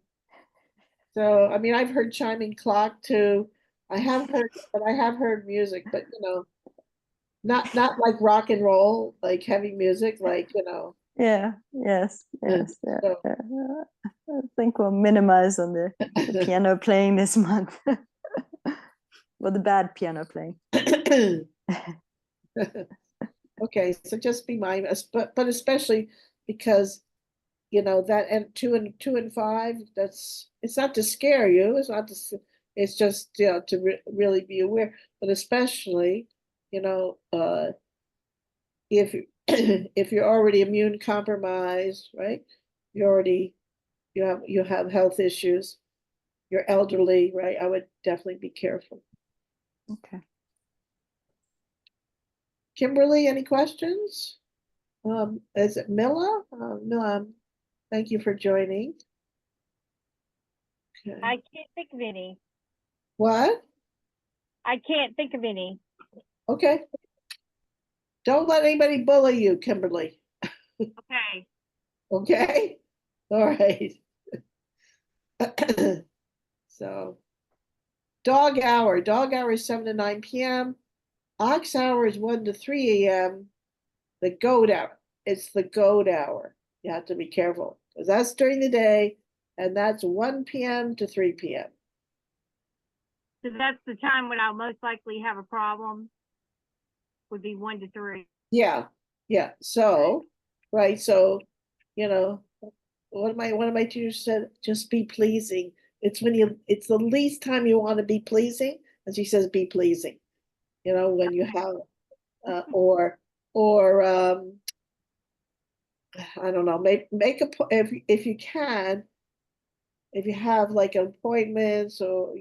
So I mean, I've heard chiming clock too. I have heard music, but Not like rock and roll, like heavy music, like, Yeah, yes, uh, yes. Yeah, so yeah. I think we'll minimize on the piano playing this month. Well, the bad piano playing. okay, so just be mindful, but especially because that and 2 and 5, it's not to scare you, it's not it's just to really be aware, but especially if if you're already immune compromised, right? You already you have health issues, you're elderly, right? I would definitely be careful. Okay. Kimberly, any questions? Is it Mila? Mila, thank you for joining. Okay. I can't think of any. What? I can't think of any. Okay. Don't let anybody bully you, Kimberly. Okay. Okay? All right. So, dog hour. Dog hour is 7 to 9 p.m. Ox hour is 1 to 3 a.m. The goat hour. It's the goat hour. You have to be careful because that's during the day, and that's 1 p.m. to 3 p.m. So that's the time when I'll most likely have a problem. Would be 1 to 3. Yeah, yeah. So, right. So, you know, one of my teachers said, just be pleasing. It's the least time you want to be pleasing, and she says, be pleasing. When you have, or I don't know, make a if you can, if you have like appointments, or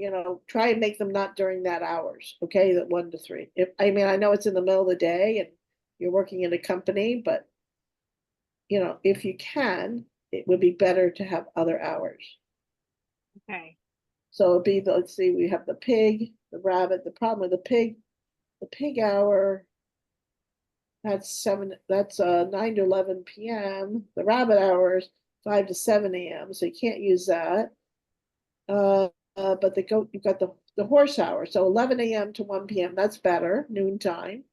try and make them not during that hours. Okay, that 1 to 3. I know it's in the middle of the day and you're working in a company, but if you can, it would be better to have other hours. Okay. So it'd be let's see, we have the pig, the rabbit. The problem with the pig hour, that's 9 to 11 p.m. The rabbit hours 5 to 7 a.m. So you can't use that. But the goat, you've got the horse hour, so 11 a.m. to 1 p.m. That's better, noontime.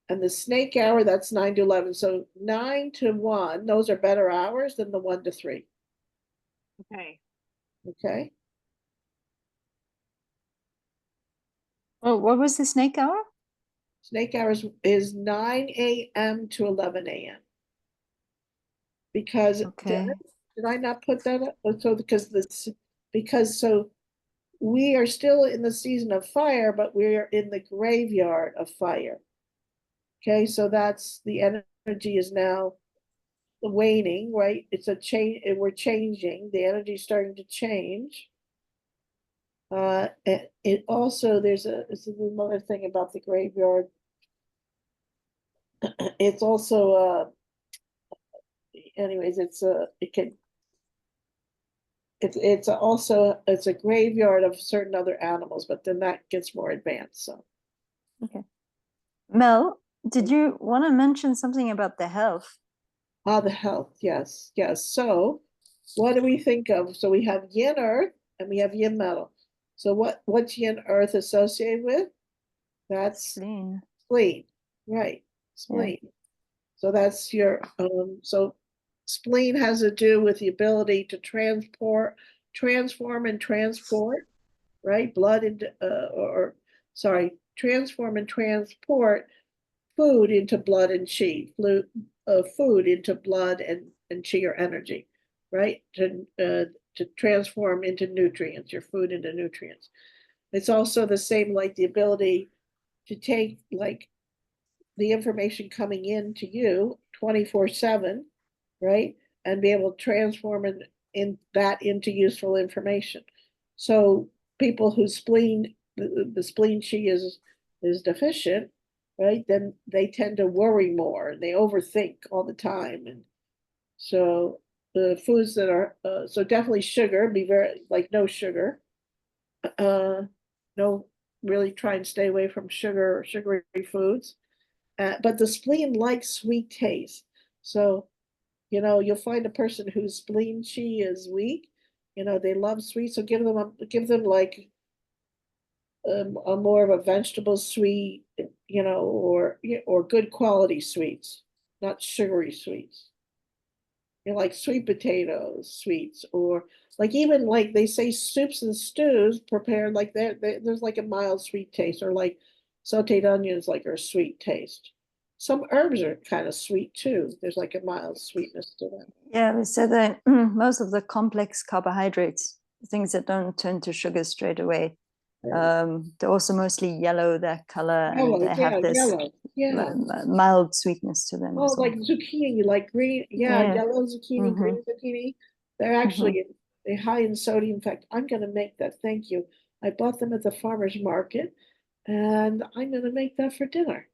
And the snake hour, that's 9 to 11. So 9 to 1, those are better hours than the 1 to 3. Okay. Okay. Oh, what was the snake hour? Snake hours is 9 a.m. to 11 a.m. Because Okay. did I not put that up? So because we are still in the season of fire, but we're in the graveyard of fire. Okay, so that's the energy is now waning, right? It's a change, we're changing, the energy is starting to change. It also, there's another thing about the graveyard. It's also, anyways, it's a graveyard of certain other animals, but then that gets more advanced, so. Okay. Mel, did you want to mention something about the health? The health, yes, yes. So what do we think of? So we have yin earth and we have yin metal. So what's yin earth associated with? That's Spleen. spleen, right? Spleen. So that's your so spleen has to do with the ability to transform and transport, right? Blood into or sorry, transform and transport food into blood and chi, food into blood and chi or energy, right? To transform into nutrients, your food into nutrients. It's also the same, like the ability to take like the information coming in to you 24/7, right? And be able to transform in that into useful information. So people whose spleen, the spleen chi is deficient, right? Then they tend to worry more. They overthink all the time. And so the foods that are, so definitely sugar, be very, like no sugar. No, really try and stay away from sugary foods. But the spleen likes sweet taste. So, you'll find a person whose spleen chi is weak. They love sweet. So give them like a more of a vegetable sweet, or good quality sweets, not sugary sweets. Like sweet potatoes, sweets, or like even like they say soups and stews prepared like that. There's like a mild sweet taste, or like sauteed onions like are sweet taste. Some herbs are kind of sweet too. There's like a mild sweetness to them. Yeah, we said that most of the complex carbohydrates, things that don't turn to sugar straight away, they're also mostly yellow, that color, and they have this mild sweetness to them. Oh, like zucchini, like green, yellow zucchini, green zucchini. They're actually they're high in sodium. In fact, I'm going to make that. Thank you. I bought them at the farmer's market, and I'm going to make that for dinner.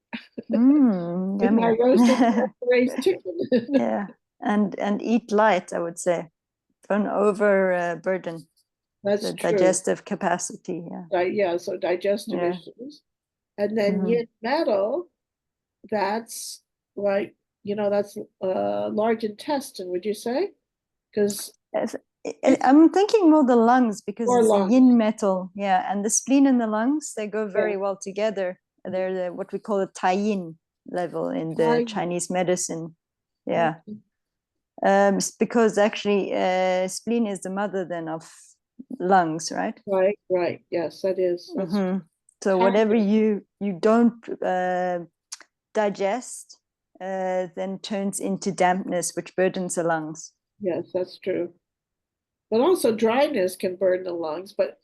With my roasted braised chicken. Yeah, and eat light, I would say. Don't overburden the digestive capacity. Yeah, so digestive issues. And then Yin Metal, that's like, that's large intestine, would you say? Because I'm thinking more the lungs, because it's lungs. a yin metal, and the spleen and the lungs, they go very well together. They're what we call a tai-yin level in the Chinese medicine. Because actually spleen is the mother then of lungs, right? Right, yes, that is. So whatever you don't digest then turns into dampness, which burdens the lungs. Yes, that's true. But also dryness can burden the lungs, but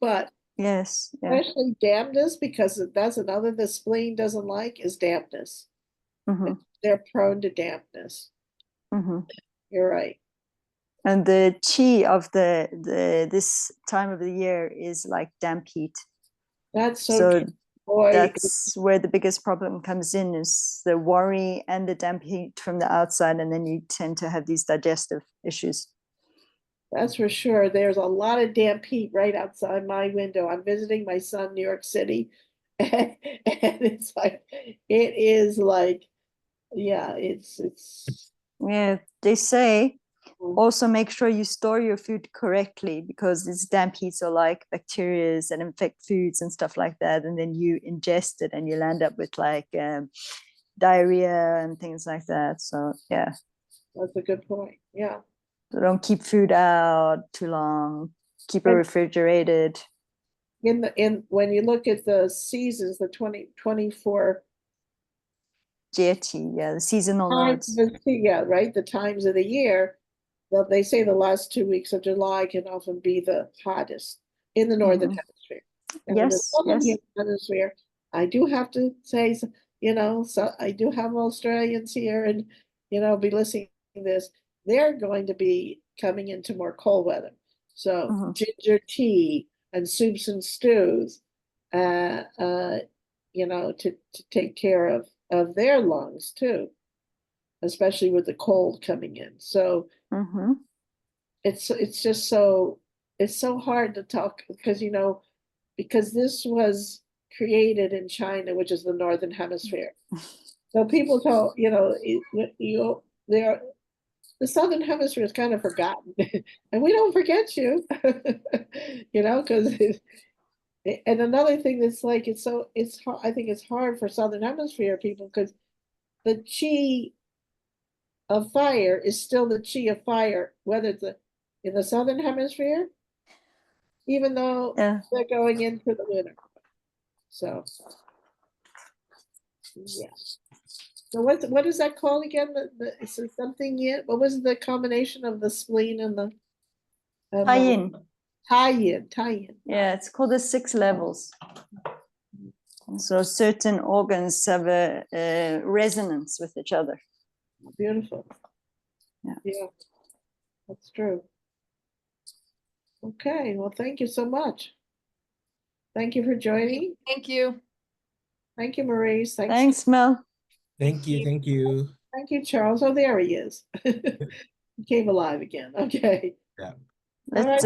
yes, especially dampness, because that's another the spleen doesn't like, is dampness. They're prone to dampness. You're right. And the chi of the this time of the year is like damp heat. That's so that's where the biggest problem comes in, is the worry and the damp heat from the outside, and then you tend to have these digestive issues. That's for sure. There's a lot of damp heat right outside my window. I'm visiting my son in New York City, and it's like, it is like, it's they say also make sure you store your food correctly, because these damp heats are like bacteria that infect foods and stuff like that, and then you ingest it and you'll end up with like diarrhea and things like that. So that's a good point. So don't keep food out too long. Keep it refrigerated. When you look at the seasons, the 2024 Jeti, the seasonal nodes. Right. The times of the year. They say the last 2 weeks of July can often be the hottest in the northern hemisphere. And in the southern hemisphere, I do have to say, so I do have Australians here, and be listening to this. They're going to be coming into more cold weather. So ginger tea and soups and stews, to take care of their lungs too, especially with the cold coming in. So it's just so hard to talk, because this was created in China, which is the northern hemisphere. So people tell the southern hemisphere is kind of forgotten, and we don't forget you, because and another thing that's like, I think it's hard for southern hemisphere people, because the chi of fire is still the chi of fire, whether it's in the southern hemisphere, even though they're going into the winter. So so what is that called again? Is it something yet? What was the combination of the spleen and the tai-yin? Tai-yin. Yeah, it's called the 6 levels. So certain organs have a resonance with each other. Beautiful. Yeah, that's true. Okay, well, thank you so much. Thank you for joining. Thank you. Thank you, Maurice. Thanks, Mel. Thank you. Thank you. Thank you, Charles. Oh, there he is. He came alive again. Okay. Yeah. Let's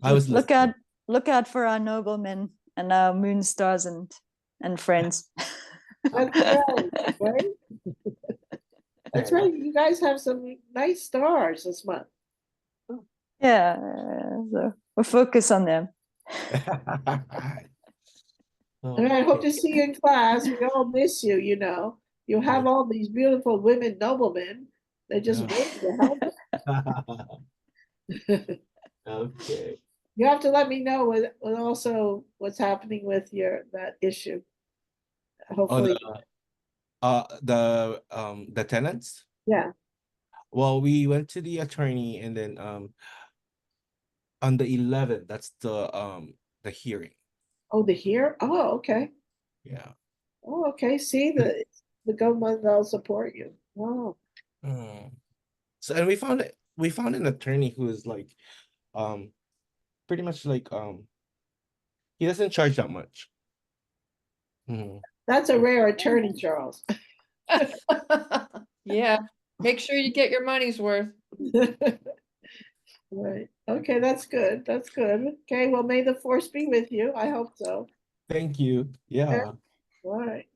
I was look out for our noblemen and our moon stars and friends. That's right. That's right. You guys have some nice stars this month. Yeah, so we'll focus on them. And I hope Okay. to see you in class. We all miss you, you know. You have Yes. all these beautiful women noblemen. They're just Yeah. waiting to help us. Okay. You have to let me know what also what's happening with that issue. Oh, Hopefully, the tenants. yeah. Well, we went to the attorney, and then on the 11th, that's the hearing. Oh, Oh, okay. Yeah. Oh, okay. See, the government will support you. Wow. Mm. So, and we found an attorney who is like pretty much like he doesn't charge that much. Mhm. That's a rare attorney, Charles. Yeah, make sure you get your money's worth. Right. Okay, that's good. That's good. Okay, well, may the force be with you. I hope so. Thank you. Yeah. All right.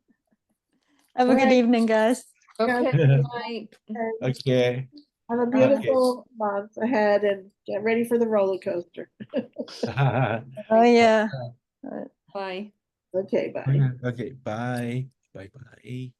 Have a All good right. evening, guys. Okay, good night. Okay. Have a Okay. beautiful month ahead and get ready for the roller coaster. Oh yeah. Bye. Okay, bye. Okay. Bye. Bye. Bye.